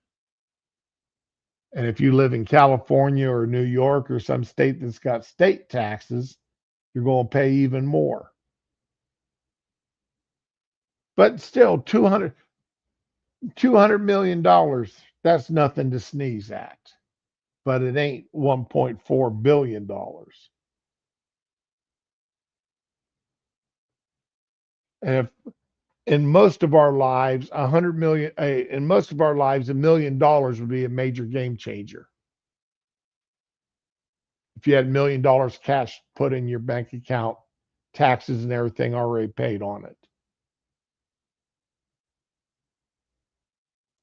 And if you live in California or New York or some state that's got state taxes, you're going to pay even more. But still, $200 million, that's nothing to sneeze at. But it ain't $1.4 billion. And if in most of our lives, $1 million would be a major game changer. If you had $1 million cash put in your bank account, taxes and everything already paid on it.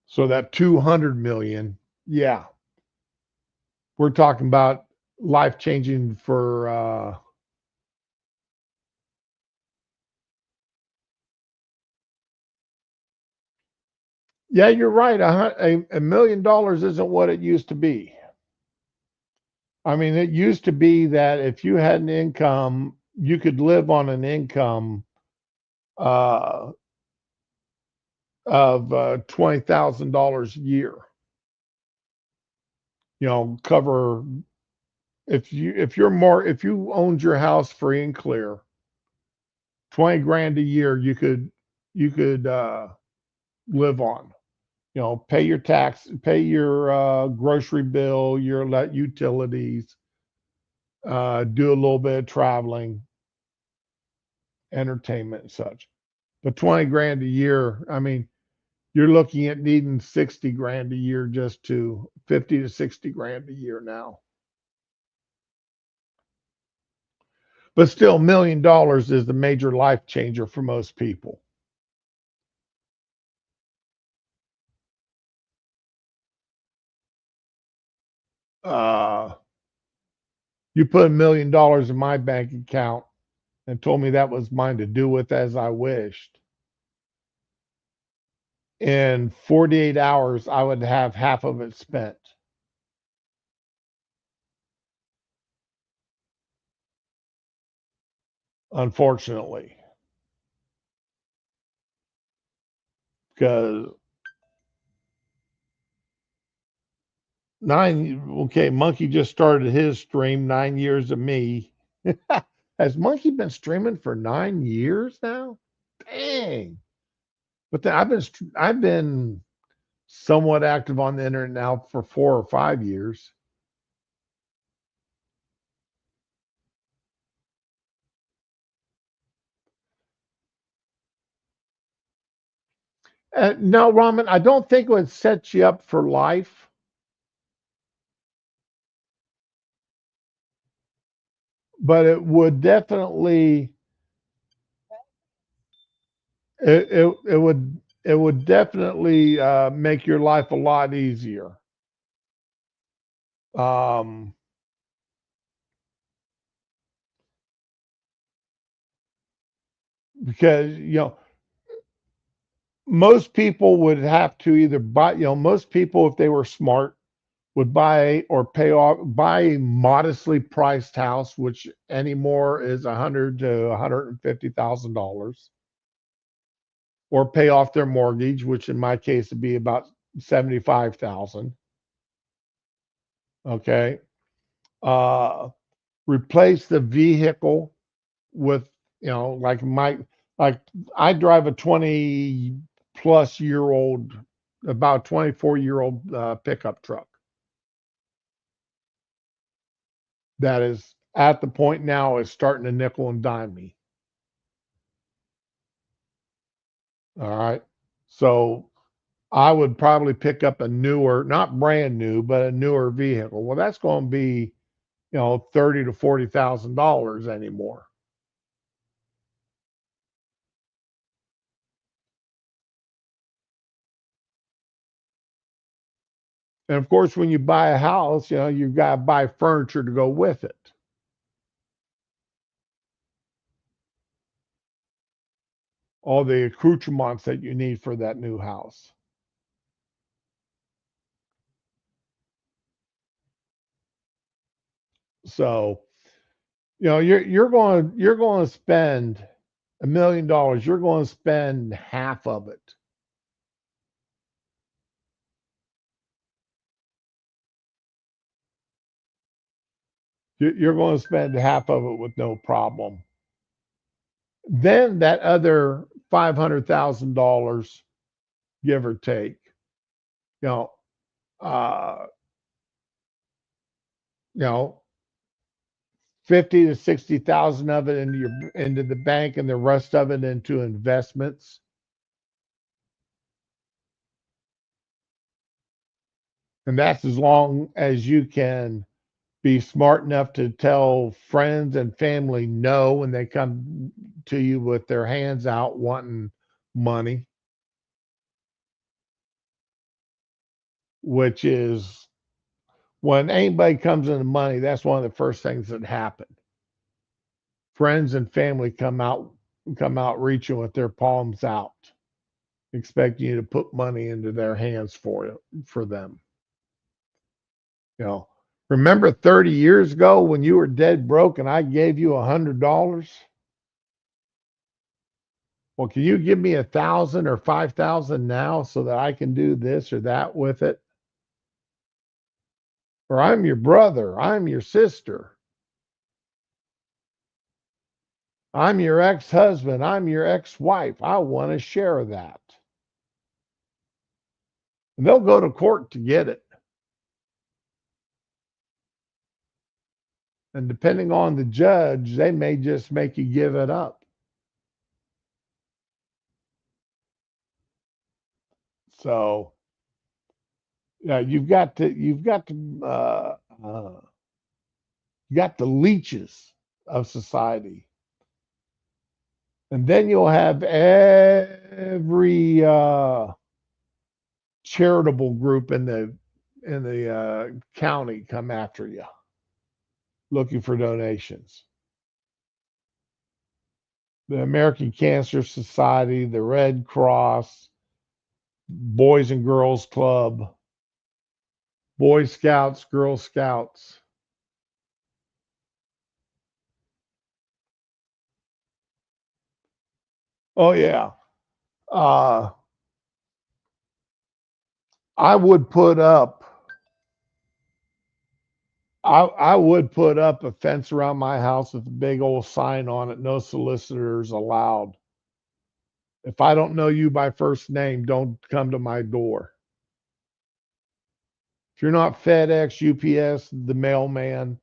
So that 200 million, yeah, we're talking about life changing for yeah, you're right. $1 million isn't what it used to be. I mean, it used to be that if you had an income, you could live on an income uh, of $20,000 a year. Cover if you owned your house free and clear, 20 grand a year you could live on. Pay your tax, pay your grocery bill, your utilities, do a little bit of traveling, entertainment and such. But 20 grand a year, I mean, you're looking at needing 60 grand a year just to 50 to 60 grand a year now. But still, $1 million is the major life changer for most people. Uh, You put $1 million in my bank account and told me that was mine to do with as I wished. In 48 hours, I would have half of it spent. Unfortunately, because okay, Monkey just started his stream, 9 years of me. Has Monkey been streaming for 9 years now? Dang. But then I've been somewhat active on the internet now for 4 or 5 years. No, Ramen, I don't think it would set you up for life, but it would definitely make your life a lot easier. Um, because most people would have to either buy, most people, if they were smart, would buy or buy a modestly priced house, which anymore is 100 to $150,000, or pay off their mortgage, which in my case would be about 75,000. Okay. Uh, Replace the vehicle with, like like I drive a 20 plus year old, about 24-year-old pickup truck that is at the point now is starting to nickel and dime me. All right. So I would probably pick up a newer, not brand new, but a newer vehicle. Well, that's going to be, 30 to $40,000 anymore. And of course, when you buy a house, you've got to buy furniture to go with it. All the accoutrements that you need for that new house. So, you're going to spend $1 million. You're going to spend half of it. You're going to spend half of it with no problem. Then that other $500,000, give or take, you know, uh, you know, 50 to 60,000 of it into the bank, and the rest of it into investments. And that's as long as you can be smart enough to tell friends and family no when they come to you with their hands out wanting money, which is when anybody comes into money, that's one of the first things that happen. Friends and family come out reaching with their palms out, expecting you to put money into their hands for them. You know, remember 30 years ago when you were dead broke and I gave you $100? Well, can you give me 1,000 or 5,000 now so that I can do this or that with it? Or I'm your brother, I'm your sister, I'm your ex-husband, I'm your ex-wife. I want to share that. And they'll go to court to get it. And depending on the judge, they may just make you give it up. So yeah, you got the leeches of society, and then you'll have every charitable group in the county come after you. looking for donations. The American Cancer Society, the Red Cross, Boys and Girls Club, Boy Scouts, Girl Scouts. Oh yeah. Uh, I would put up I would put up a fence around my house with a big old sign on it, no solicitors allowed. If I don't know you by first name, don't come to my door. If you're not FedEx, UPS, the mailman,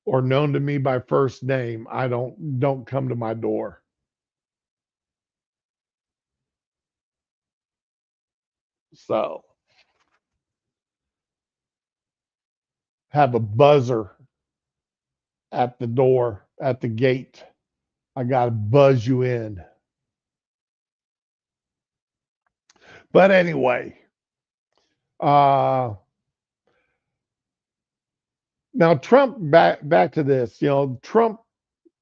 or known to me by first name, I don't come to my door. So have a buzzer at the door, at the gate. I gotta buzz you in. But anyway, uh now Trump back to this. Trump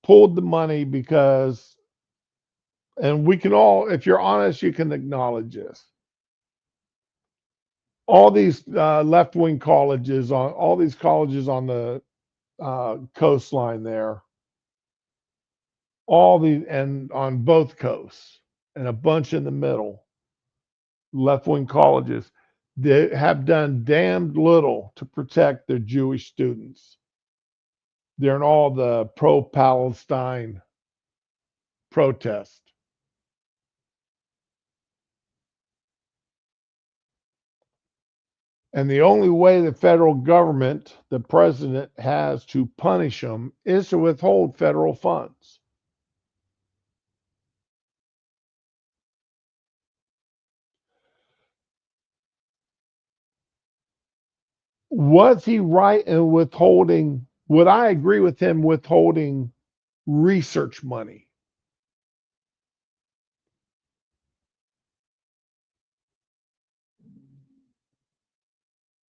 pulled the money because, and we can all, if you're honest, you can acknowledge this. All these left wing colleges on all these colleges on the coastline there, all the and on both coasts, and a bunch in the middle, left wing colleges, they have done damned little to protect their Jewish students. They're in all the pro Palestine protest. And the only way the federal government, the president, has to punish them is to withhold federal funds. Was he right in withholding? Would I agree with him withholding research money?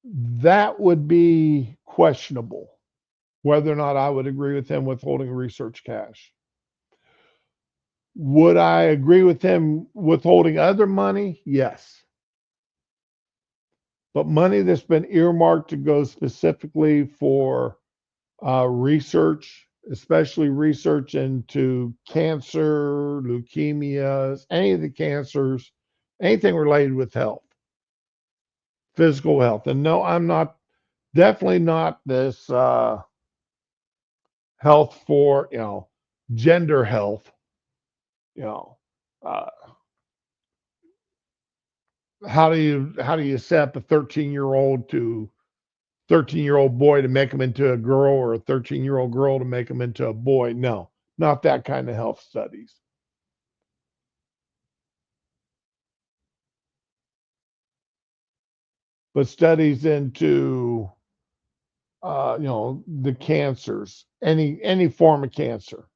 That would be questionable whether or not I would agree with him withholding research cash. Would I agree with him withholding other money? Yes. But money that's been earmarked to go specifically for research, especially research into cancer, leukemias, any of the cancers, anything related with health, physical health. And no, I'm not, definitely not this health for, gender health, you know. Uh, how do you set up a 13-year-old boy to make him into a girl, or a 13-year-old girl to make him into a boy? No, not that kind of health studies. But studies into the cancers, any form of cancer,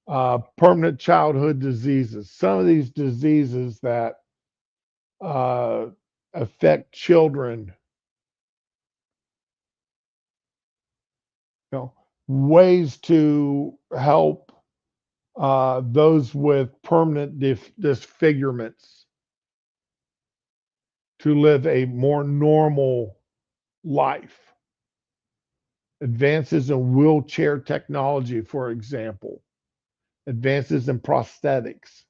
permanent childhood diseases, some of these diseases that uh, affect children, ways to help those with permanent disfigurements to live a more normal life. Advances in wheelchair technology, for example, advances in prosthetics.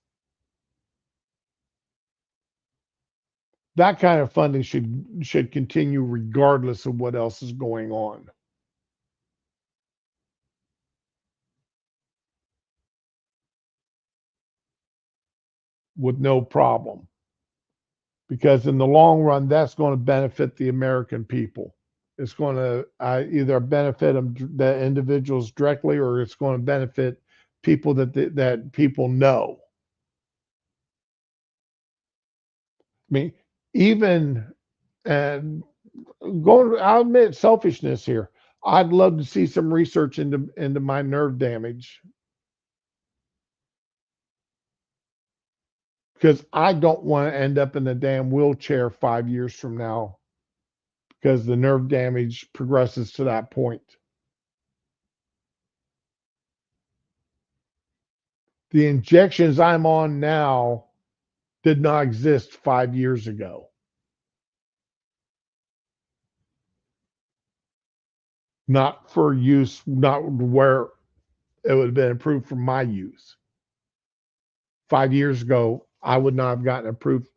That kind of funding should continue regardless of what else is going on, with no problem. Because in the long run, that's going to benefit the American people. It's going to either benefit them, the individuals directly, or it's going to benefit people that people know. I mean, even and I'll admit selfishness here. I'd love to see some research into my nerve damage, because I don't want to end up in a damn wheelchair 5 years from now because the nerve damage progresses to that point. The injections I'm on now did not exist 5 years ago. Not for use, not where it would have been approved for my use. 5 years ago, I would not have gotten approved.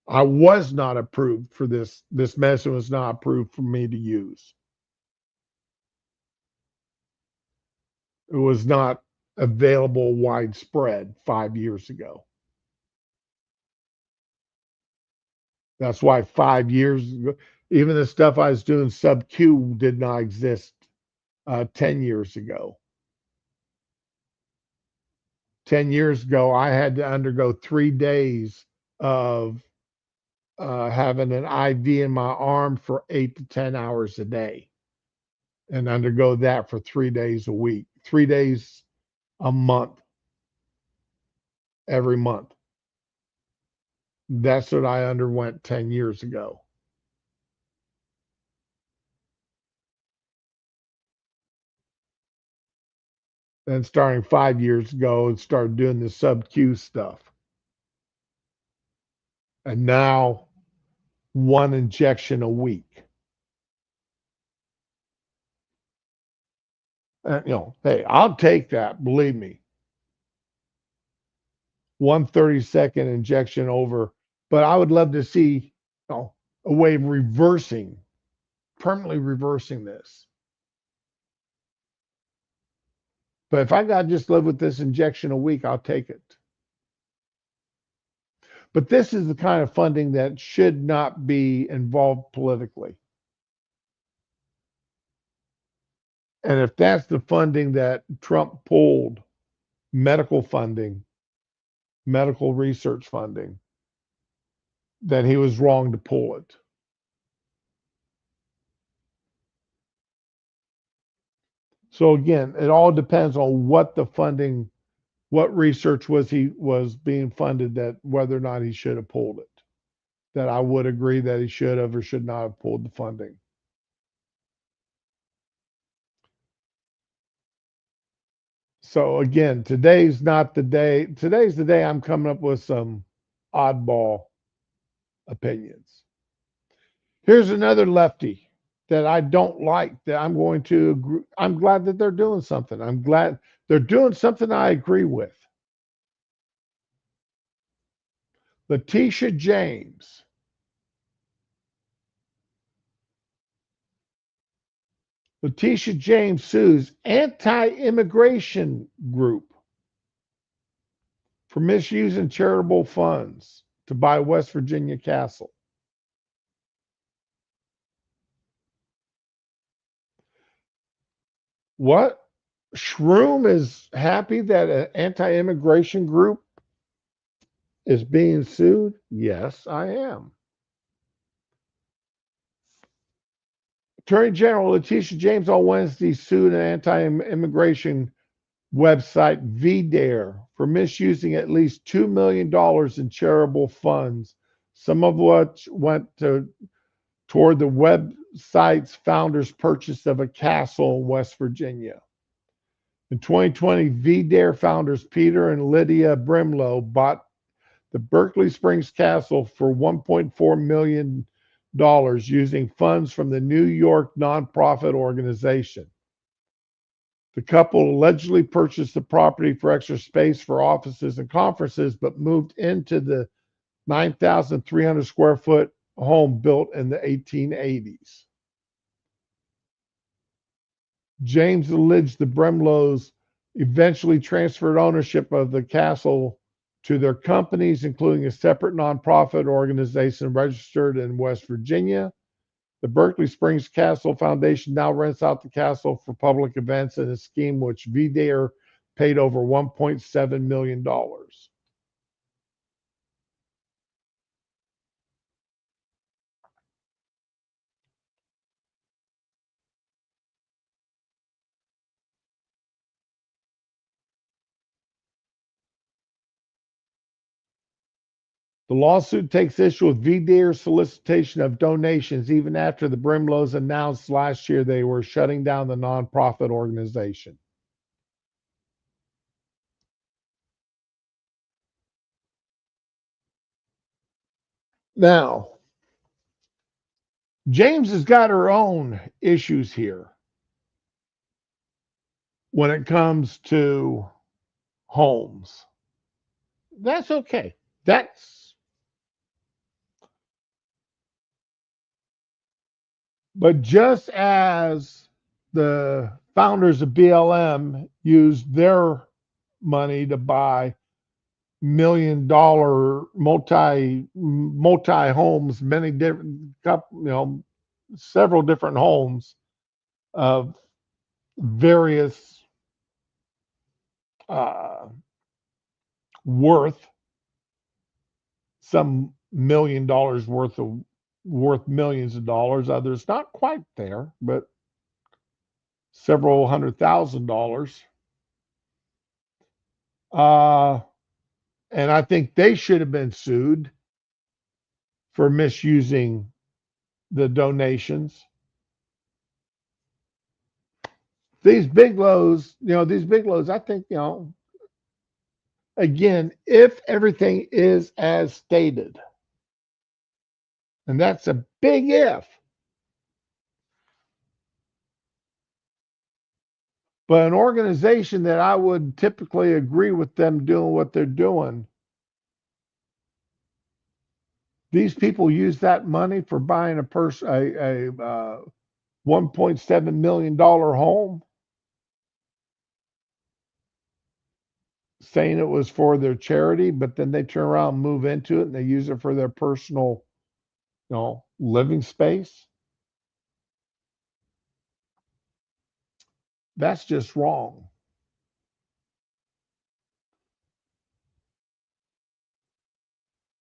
I was not approved for this. This medicine was not approved for me to use. It was not available widespread 5 years ago. That's why 5 years ago, even the stuff I was doing sub Q did not exist 10 years ago. 10 years ago, I had to undergo 3 days of having an IV in my arm for 8 to 10 hours a day and undergo that for 3 days a week, 3 days a month, every month. That's what I underwent 10 years ago. Then starting 5 years ago, and started doing the sub Q stuff. And now one injection a week. And, hey, I'll take that, believe me. 1 30-second injection over, but I would love to see a way of permanently reversing this. But if I got to just live with this injection a week, I'll take it. But this is the kind of funding that should not be involved politically. And if that's the funding that Trump pulled, medical funding, medical research funding, then he was wrong to pull it. So again, it all depends on what the funding, what research was being funded, that whether or not he should have pulled it. That I would agree that he should have or should not have pulled the funding. So again, today's not the day. Today's the day I'm coming up with some oddball opinions. Here's another lefty that I don't like, that I'm going to agree. I'm glad that they're doing something. I'm glad they're doing something I agree with. Letitia James. Letitia James sues anti-immigration group for misusing charitable funds to buy West Virginia castle. What? Shroom is happy that an anti-immigration group is being sued? Yes, I am. Attorney General Letitia James on Wednesday sued an anti-immigration website, VDare, for misusing at least $2 million in charitable funds, some of which went toward the website's founder's purchase of a castle in West Virginia. In 2020, VDare founders Peter and Lydia Brimlow bought the Berkeley Springs Castle for $1.4 million using funds from the New York nonprofit organization. The couple allegedly purchased the property for extra space for offices and conferences, but moved into the 9,300 square foot home built in the 1880s. James alleged the Brimlows eventually transferred ownership of the castle to their companies, including a separate nonprofit organization registered in West Virginia. The Berkeley Springs Castle Foundation now rents out the castle for public events in a scheme which VDare paid over $1.7 million. The lawsuit takes issue with VDARE's solicitation of donations even after the Brimlows announced last year they were shutting down the nonprofit organization. Now, James has got her own issues here when it comes to homes. That's okay. But just as the founders of BLM used their money to buy $1 million multi homes, many different, several different homes of various worth, some $1 million worth millions of dollars, others not quite there, but several $100,000. And I think they should have been sued for misusing the donations. These Biglows, I think, again, if everything is as stated, and that's a big if, but an organization that I would typically agree with them doing what they're doing, these people use that money for buying a $1.7 million home, saying it was for their charity, but then they turn around and move into it and they use it for their personal, living space. That's just wrong.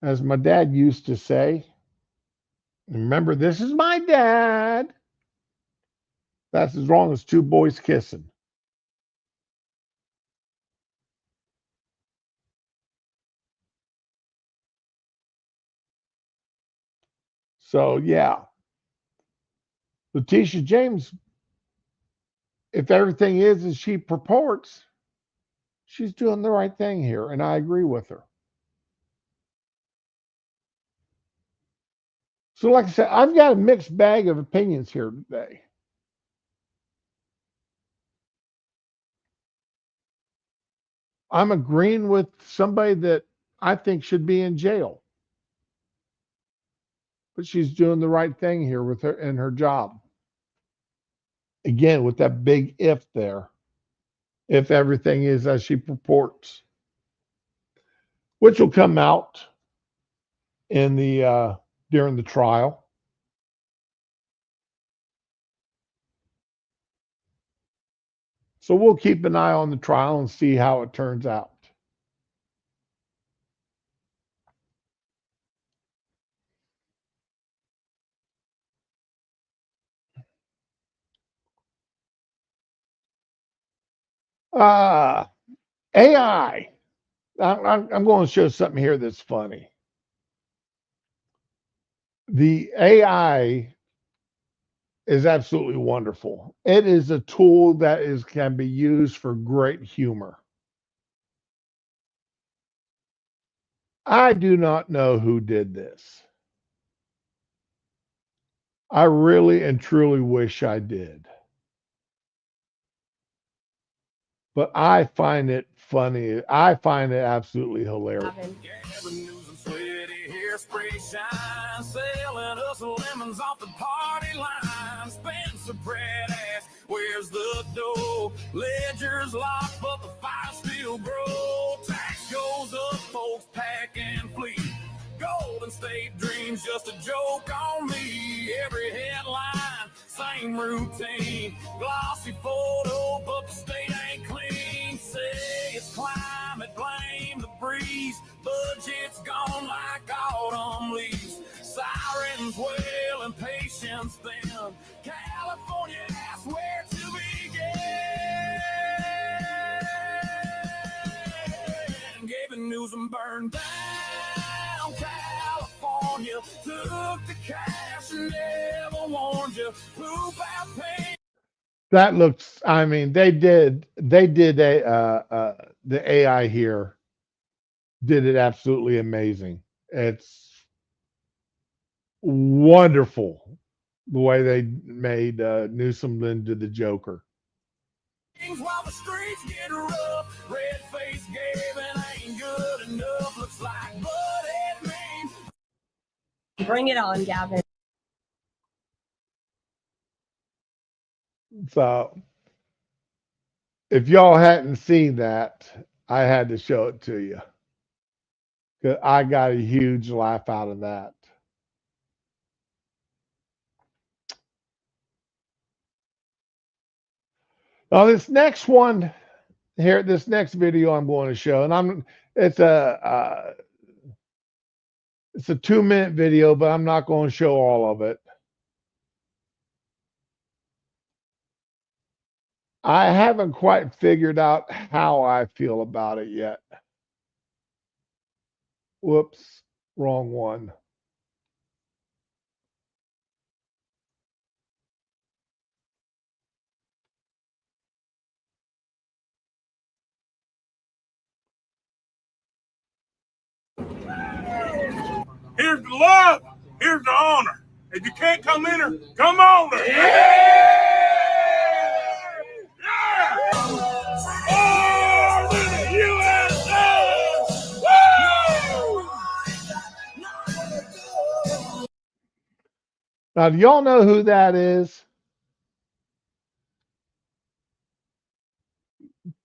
As my dad used to say, remember, this is my dad. That's as wrong as two boys kissing. So, yeah. Letitia James, if everything is as she purports, she's doing the right thing here, and I agree with her. So, like I said, I've got a mixed bag of opinions here today. I'm agreeing with somebody that I think should be in jail. But she's doing the right thing here with her in her job. Again, with that big if there. If everything is as she purports. Which will come out in the during the trial. So we'll keep an eye on the trial and see how it turns out. AI. I'm going to show something here that's funny. The AI is absolutely wonderful. It is a tool that can be used for great humor. I do not know who did this. I really and truly wish I did. But I find it funny. I find it absolutely hilarious. Spray shine, selling us lemons off the party line. Spencer Pratt asks, where's the dough? Ledger's locked, but the fire still grows. Tax goes up, folks pack and flee. Golden State Dreams just a joke on me. Every headline, same routine. Glossy photo, but the state ain't clean. Say it's climate, blame the breeze. Budget's gone like autumn leaves. Sirens wail and patience thin. California asks where to begin. Gavin Newsom burned down down California, took the cash and never warned you. Poop out pain. That looks, I mean, they did the AI here did it absolutely amazing. It's wonderful the way they made Newsom into the Joker. While the streets get rough, red face Gavin ain't good enough. Looks like Butthead Maine. Bring it on, Gavin. So if y'all hadn't seen that, I had to show it to you. 'Cause I got a huge laugh out of that. Now this next one here, this next video I'm going to show, and it's a 2-minute video, but I'm not going to show all of it. I haven't quite figured out how I feel about it yet. Whoops, wrong one. Here's the love. Here's the honor. If you can't come in her, come on her. Yeah! Oh, the USA! Woo! Now, do y'all know who that is?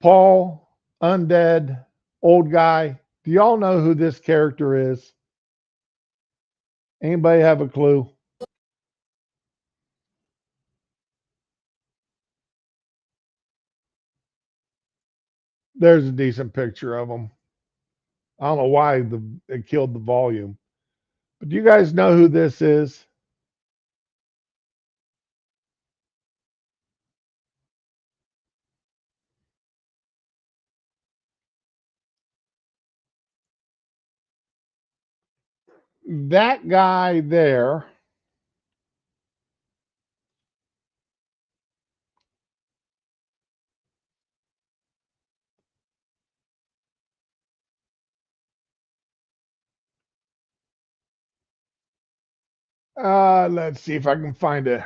Paul, undead, old guy. Do y'all know who this character is? Anybody have a clue? There's a decent picture of him. I don't know why it killed the volume. But do you guys know who this is? That guy there let's see if I can find it.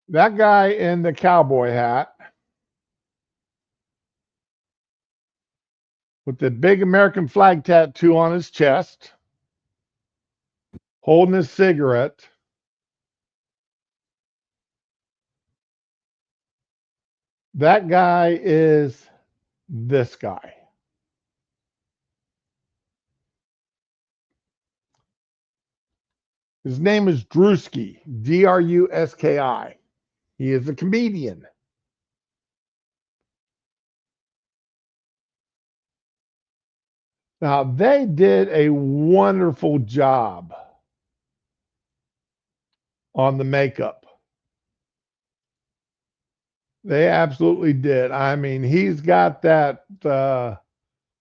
That guy in the cowboy hat with the big American flag tattoo on his chest, holding his cigarette. That guy is this guy. His name is Drewski, Druski. He is a comedian. Now, they did a wonderful job on the makeup. They absolutely did. I mean, he's got that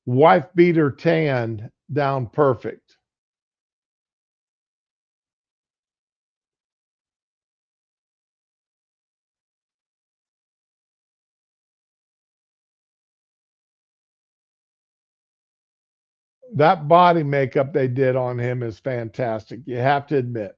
wife beater tan down perfect. That body makeup they did on him is fantastic. You have to admit.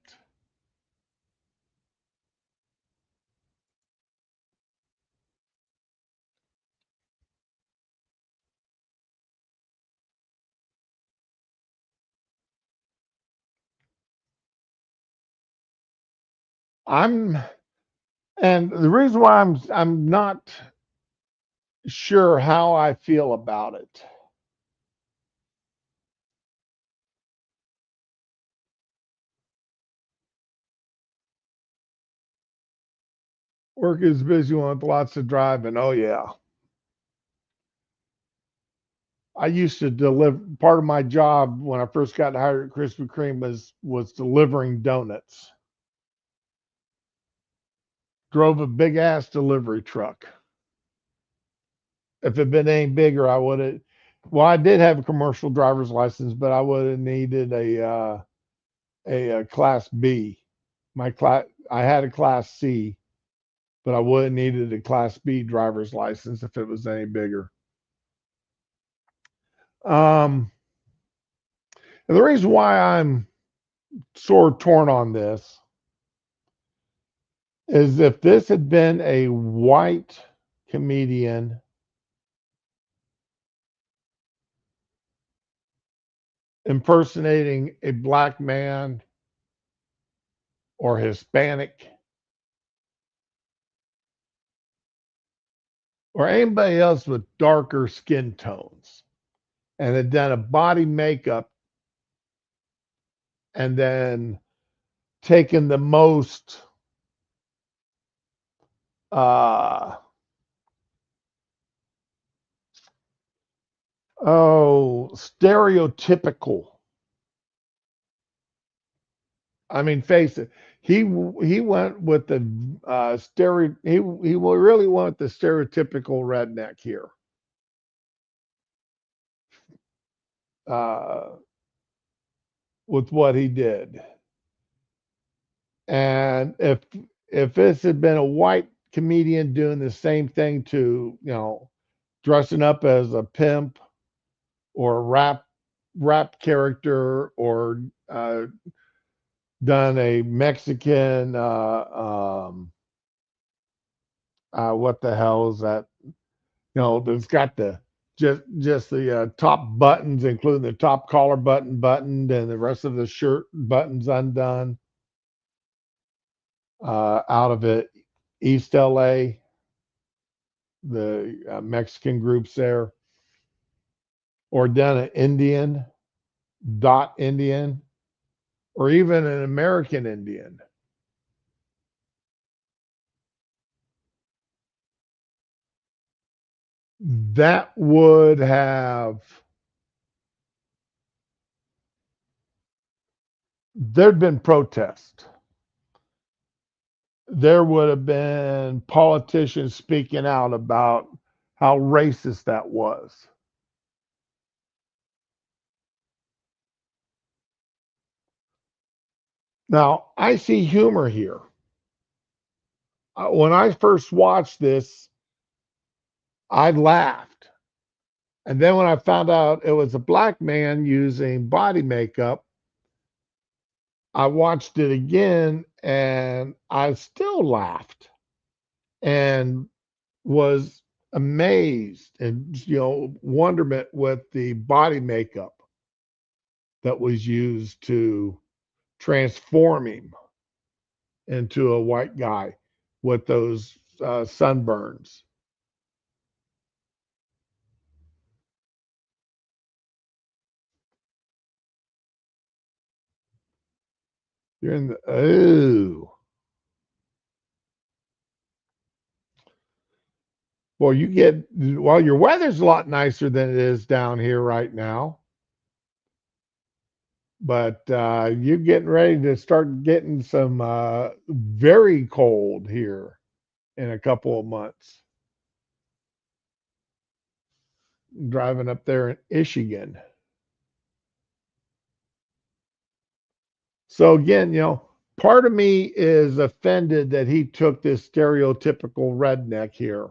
And the reason why I'm not sure how I feel about it. Work is busy with lots of driving. Oh yeah. I used to deliver. Part of my job when I first got hired at Krispy Kreme was delivering donuts. drove a big ass delivery truck. If it had been any bigger, I would have. Well, I did have a commercial driver's license, but I would have needed a class B. I had a class C, but I would have needed a class B driver's license if it was any bigger. And the reason why I'm sort of torn on this is if this had been a white comedian impersonating a black man or Hispanic or anybody else with darker skin tones and had done a body makeup and then taken the most stereotypical. I mean, face it. He went with the he really went with the stereotypical redneck here. With what he did. And if this had been a white comedian doing the same thing to, dressing up as a pimp or a rap character or done a Mexican what the hell is that? That's got the just the top buttons, including the top collar button buttoned and the rest of the shirt buttons undone. Out of it, East LA, the Mexican groups there, or done an Indian, dot Indian, or even an American Indian. That would have, there'd been protest. There would have been politicians speaking out about how racist that was. Now, I see humor here. When I first watched this, I laughed. And then when I found out it was a black man using body makeup, I watched it again and I still laughed and was amazed and wonderment with the body makeup that was used to transform him into a white guy with those sunburns. You're in the Well, your weather's a lot nicer than it is down here right now. But you're getting ready to start getting some very cold here in a couple of months. Driving up there in Michigan. So again, part of me is offended that he took this stereotypical redneck here.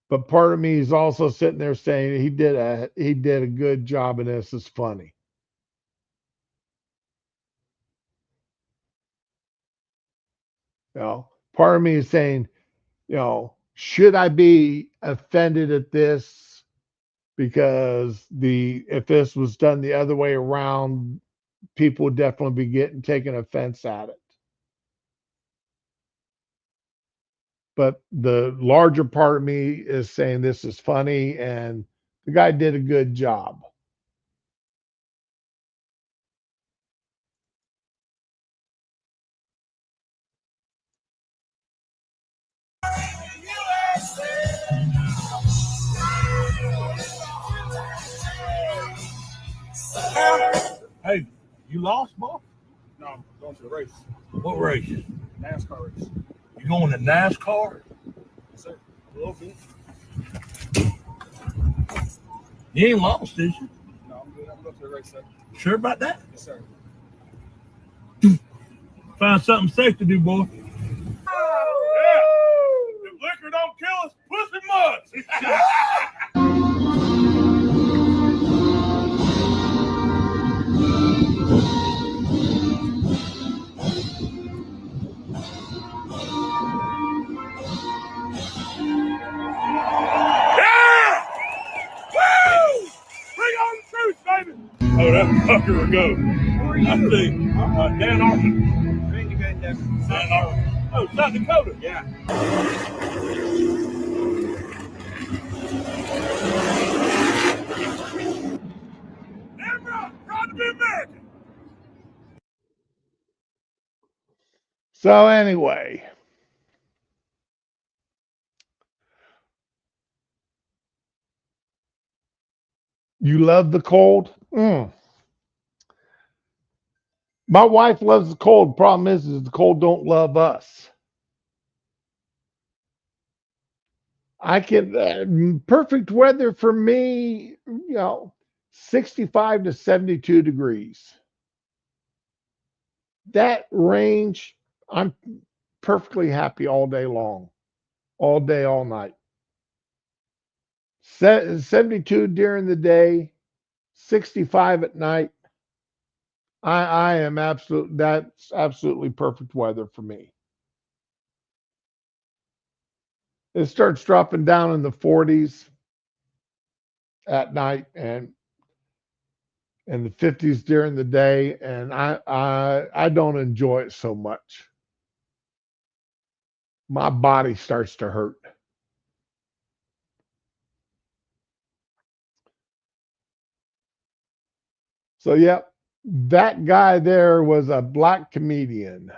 But part of me is also sitting there saying he did a good job and this is funny. Part of me is saying, should I be offended at this? Because if this was done the other way around, people would definitely be taking offense at it. But the larger part of me is saying this is funny and the guy did a good job. Hey, you lost, boy? No, I'm going to the race. What race? NASCAR race. You going to NASCAR? Yes, sir. A little bit. You ain't lost, is you? No, I'm good. I'm going to the race, sir. Sure about that? Yes, sir. Find something safe to do, boy. Yeah. If liquor don't kill us, pussy must. Yeah! Woo! Bring on the truth, baby! Oh, that fucker will go. Who are I you? see. Dan Arthur. Where you going to? Dan Arthur. Oh, South Dakota. Yeah. Damn right. Proud to be American. So anyway, you love the cold? My wife loves the cold. Problem is the cold don't love us. I can perfect weather for me, 65 to 72 degrees. That range, I'm perfectly happy all day long, all day, all night. 72 during the day, 65 at night. I am that's absolutely perfect weather for me. It starts dropping down in the 40s at night and in the 50s during the day, and I don't enjoy it so much. My body starts to hurt. So yeah, that guy there was a black comedian,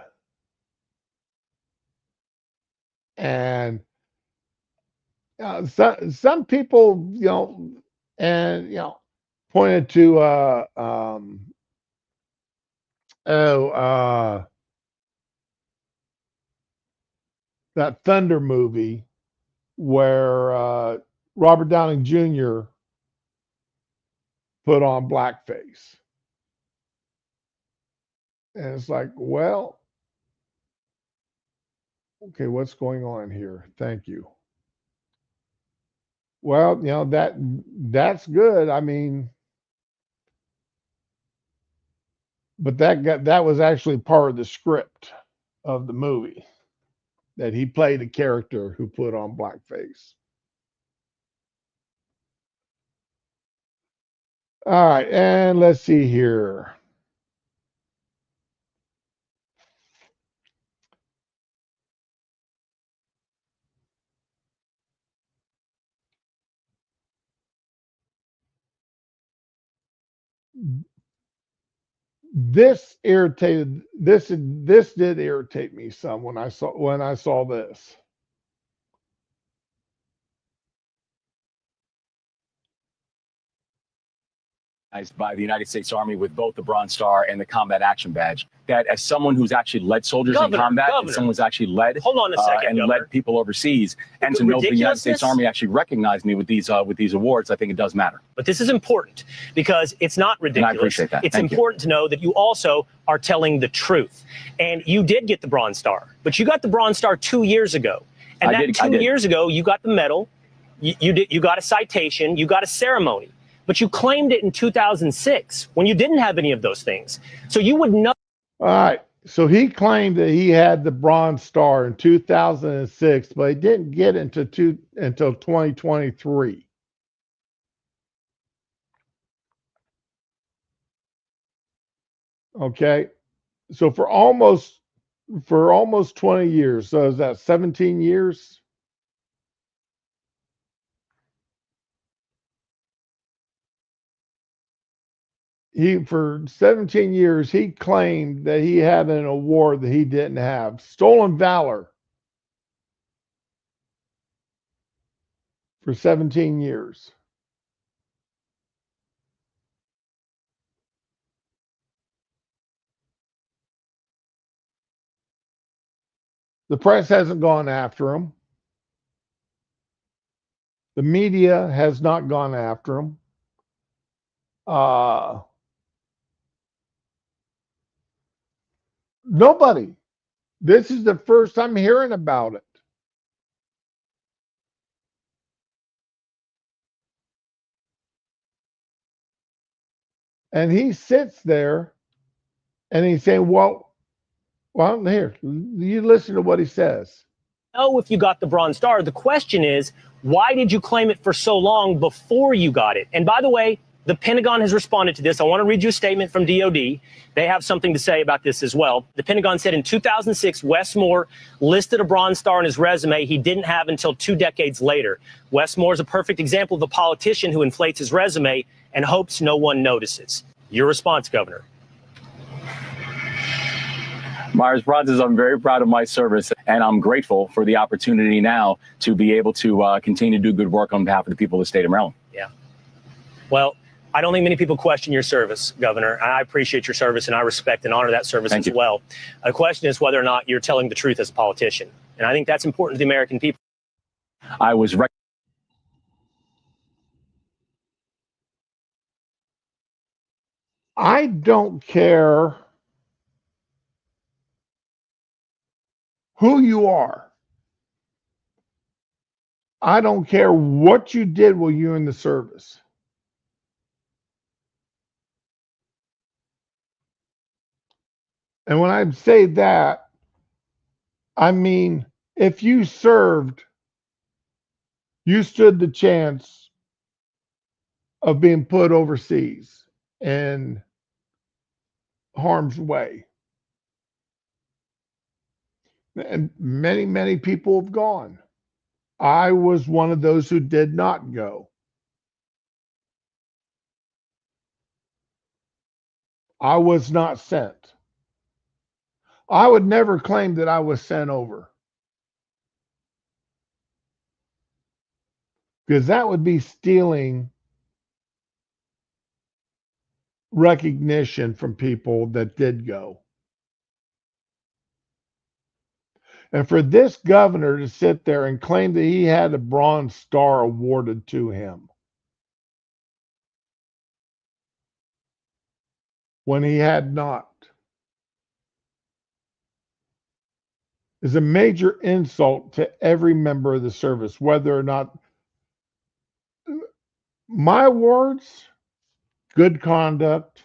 and some people, and pointed to oh that Thunder movie where Robert Downey Jr. put on blackface. And it's like, well, okay, what's going on here? Thank you. Well, that's good. I mean, but that was actually part of the script of the movie that he played a character who put on blackface. All right, and let's see here. This did irritate me some when I saw this. By the United States Army with both the Bronze Star and the Combat Action Badge. That as someone who's actually led soldiers in combat, and someone who's actually led Hold on a second, and Governor. led people overseas, and to know the United States Army actually recognized me with these awards, I think it does matter. But this is important because it's not ridiculous. And I appreciate that. It's Thank you. important to know that you also are telling the truth. And you did get the Bronze Star, but you got the Bronze Star 2 years ago. And I that did. 2 years ago, you got the medal, you got a citation, you got a ceremony. But you claimed it in 2006 when you didn't have any of those things. So you would know. All right. So he claimed that he had the Bronze Star in 2006, but he didn't get it until 2023. Okay. So for almost 20 years. So is that 17 years? For 17 years, he claimed that he had an award that he didn't have. Stolen Valor for 17 years. The press hasn't gone after him. The media has not gone after him. Nobody. This is the first I'm hearing about it. And he sits there and he's saying, well, here, you listen to what he says. Know if you got the Bronze Star. The question is, why did you claim it for so long before you got it? And by the way, the Pentagon has responded to this. I want to read you a statement from DOD. They have something to say about this as well. The Pentagon said in 2006, Wes Moore listed a Bronze Star on his resume he didn't have until 2 decades later. Wes Moore is a perfect example of a politician who inflates his resume and hopes no one notices. Your response, Governor? My response is I'm very proud of my service, and I'm grateful for the opportunity now to be able to continue to do good work on behalf of the people of the state of Maryland. Yeah. Well, I don't think many people question your service, Governor. I appreciate your service, and I respect and honor that service as well. The question is whether or not you're telling the truth as a politician. And I think that's important to the American people. I was I don't care who you are. I don't care what you did while you were in the service. And when I say that, I mean, if you served, you stood the chance of being put overseas in harm's way. And many, many people have gone. I was one of those who did not go. I was not sent. I would never claim that I was sent over, because that would be stealing recognition from people that did go. And for this governor to sit there and claim that he had a Bronze Star awarded to him when he had not is a major insult to every member of the service, whether or not my words, good conduct,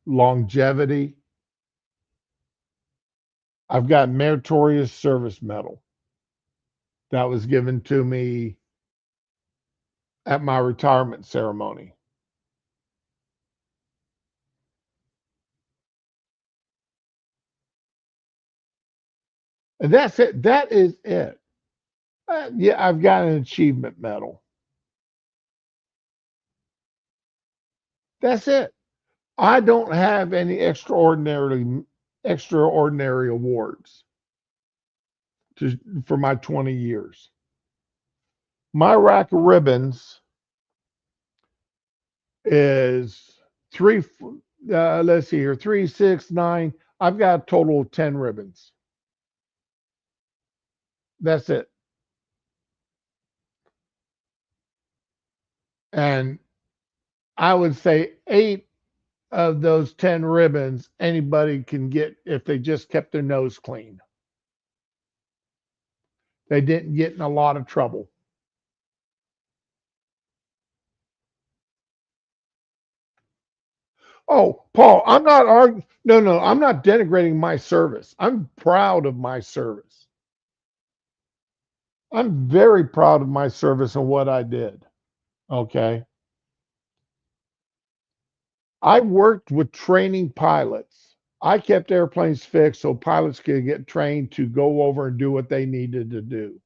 longevity. I've got Meritorious Service Medal that was given to me at my retirement ceremony. And that's it. That is it. Yeah, I've got an achievement medal. That's it. I don't have any extraordinary awards for my 20 years. My rack of ribbons is let's see here, 3, 6, 9. I've got a total of 10 ribbons. That's it. And I would say 8 of those 10 ribbons anybody can get if they just kept their nose clean. They didn't get in a lot of trouble. Oh, Paul, I'm not arguing. No, I'm not denigrating my service. I'm proud of my service. I'm very proud of my service and what I did. Okay. I worked with training pilots. I kept airplanes fixed so pilots could get trained to go over and do what they needed to do.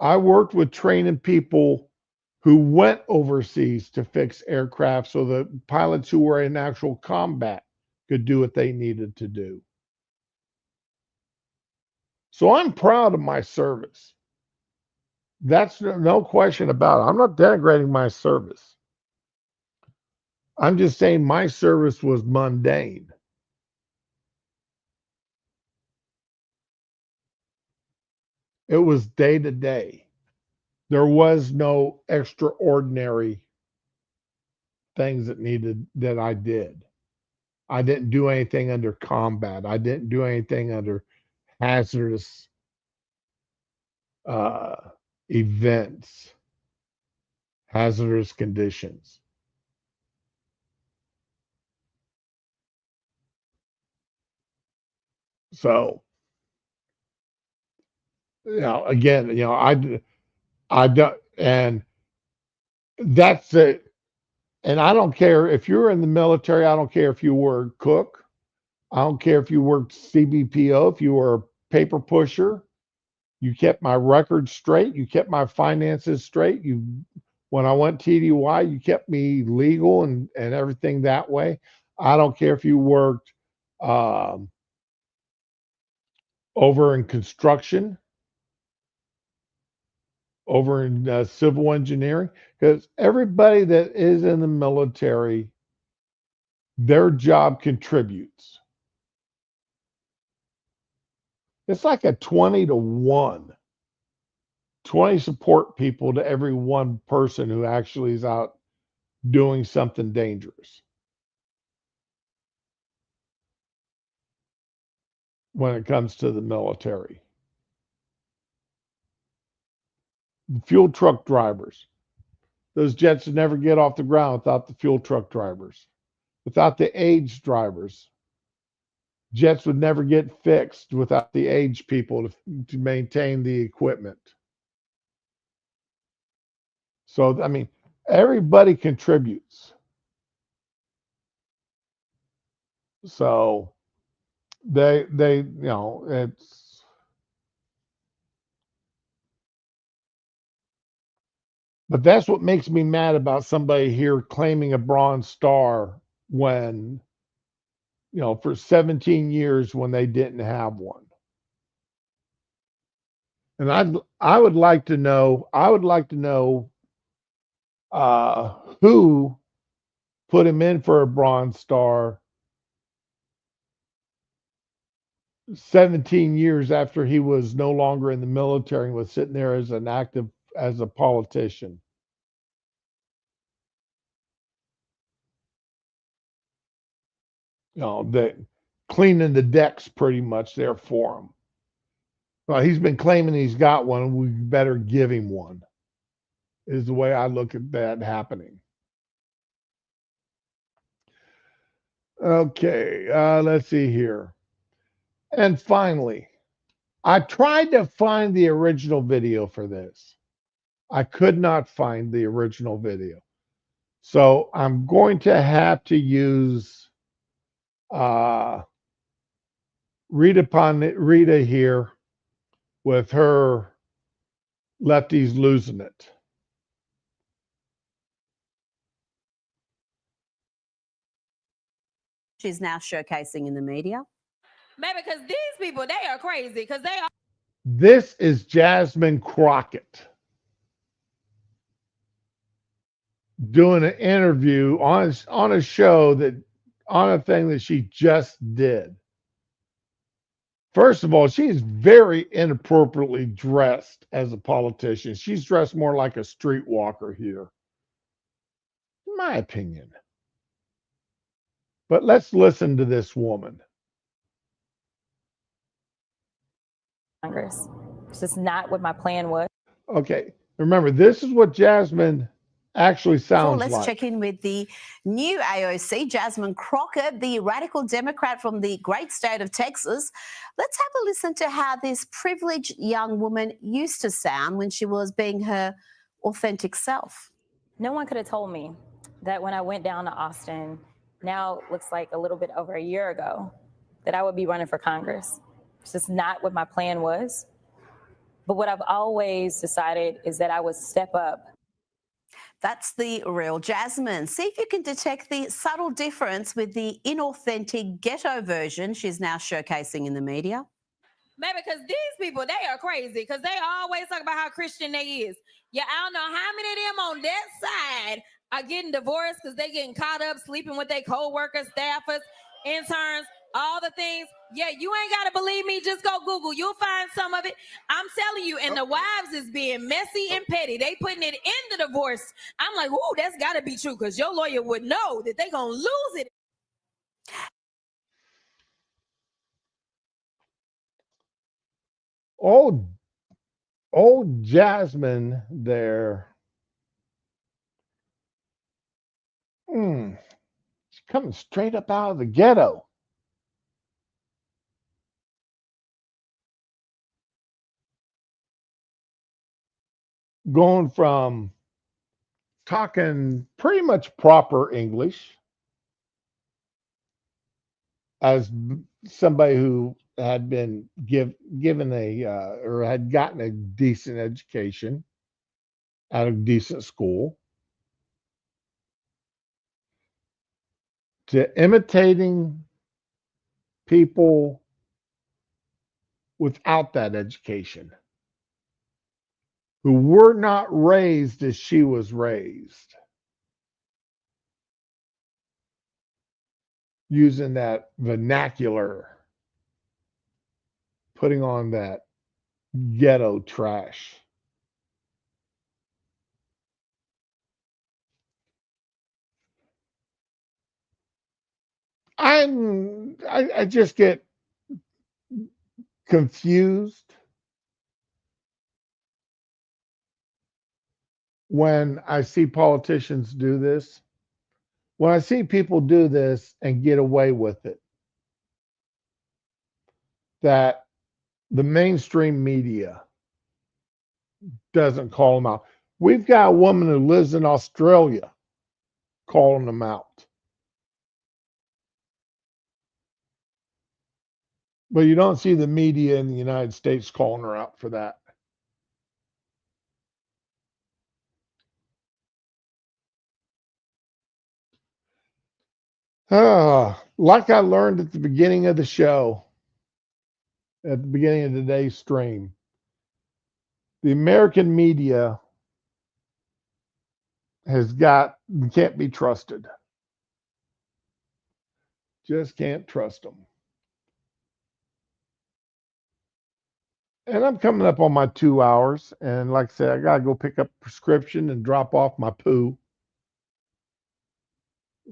I worked with training people who went overseas to fix aircraft so the pilots who were in actual combat could do what they needed to do. So I'm proud of my service. That's no question about it. I'm not denigrating my service. I'm just saying my service was mundane. It was day to day. There was no extraordinary things that I did. I didn't do anything under combat. I didn't do anything under hazardous uh, events, hazardous conditions. So, again, I don't, and that's it. And I don't care if you're in the military. I don't care if you were a cook. I don't care if you worked CBPO, if you were a paper pusher. You kept my records straight. You kept my finances straight. When I went TDY, you kept me legal and everything that way. I don't care if you worked over in construction, over in civil engineering, because everybody that is in the military, their job contributes. It's like a 20-to-1. 20 support people to every one person who actually is out doing something dangerous. When it comes to the military, the fuel truck drivers, those jets would never get off the ground without the fuel truck drivers, without the age drivers. Jets would never get fixed without the age people to maintain the equipment. So, I mean, everybody contributes. So they it's, but that's what makes me mad about somebody here claiming a Bronze Star when, for 17 years when they didn't have one. And I would like to know who put him in for a Bronze Star 17 years after he was no longer in the military and was sitting there as a politician. That cleaning the decks pretty much there for him. Well, he's been claiming he's got one. We better give him one, is the way I look at that happening. Okay, let's see here. And finally, I tried to find the original video for this. I could not find the original video. So I'm going to have to use Rita here with her Lefties Losing It. She's now showcasing in the media. Maybe because these people, they are crazy because they are. This is Jasmine Crockett doing an interview on a show on a thing that she just did. First of all, she's very inappropriately dressed as a politician. She's dressed more like a streetwalker here, in my opinion. But let's listen to this woman. Congress. It's just not what my plan was. Okay, remember, this is what Jasmine actually sounds like. Let's check in with the new AOC, Jasmine Crockett, the radical Democrat from the great state of Texas. Let's have a listen to how this privileged young woman used to sound when she was being her authentic self. No one could have told me that when I went down to Austin, now looks like a little bit over a year ago, that I would be running for Congress. It's just not what my plan was. But what I've always decided is that I would step up. That's the real Jasmine. See if you can detect the subtle difference with the inauthentic ghetto version she's now showcasing in the media. Maybe because these people, they are crazy because they always talk about how Christian they is. Yeah, I don't know how many of them on that side are getting divorced because they getting caught up sleeping with their co-workers, staffers, interns, all the things. Yeah, you ain't got to believe me. Just go Google. You'll find some of it. I'm telling you. And the wives is being messy and petty. They putting it in the divorce. I'm like, ooh, that's got to be true because your lawyer would know that they going to lose it. Old Jasmine there. She's coming straight up out of the ghetto. Going from talking pretty much proper English as somebody who had been given a or had gotten a decent education at a decent school, to imitating people without that education, who were not raised as she was raised, using that vernacular, putting on that ghetto trash. I just get confused when I see politicians do this, when I see people do this and get away with it, that the mainstream media doesn't call them out. We've got a woman who lives in Australia calling them out. But you don't see the media in the United States calling her out for that. Like I learned at the beginning of the show, at the beginning of today's stream, the American media can't be trusted. Just can't trust them. And I'm coming up on my 2 hours. And like I said, I got to go pick up a prescription and drop off my poo.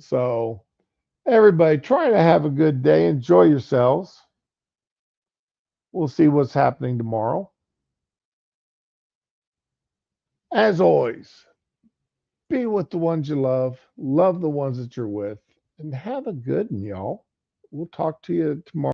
So everybody, try to have a good day. Enjoy yourselves. We'll see what's happening tomorrow. As always, be with the ones you love the ones that you're with, and have a good one, y'all. We'll talk to you tomorrow.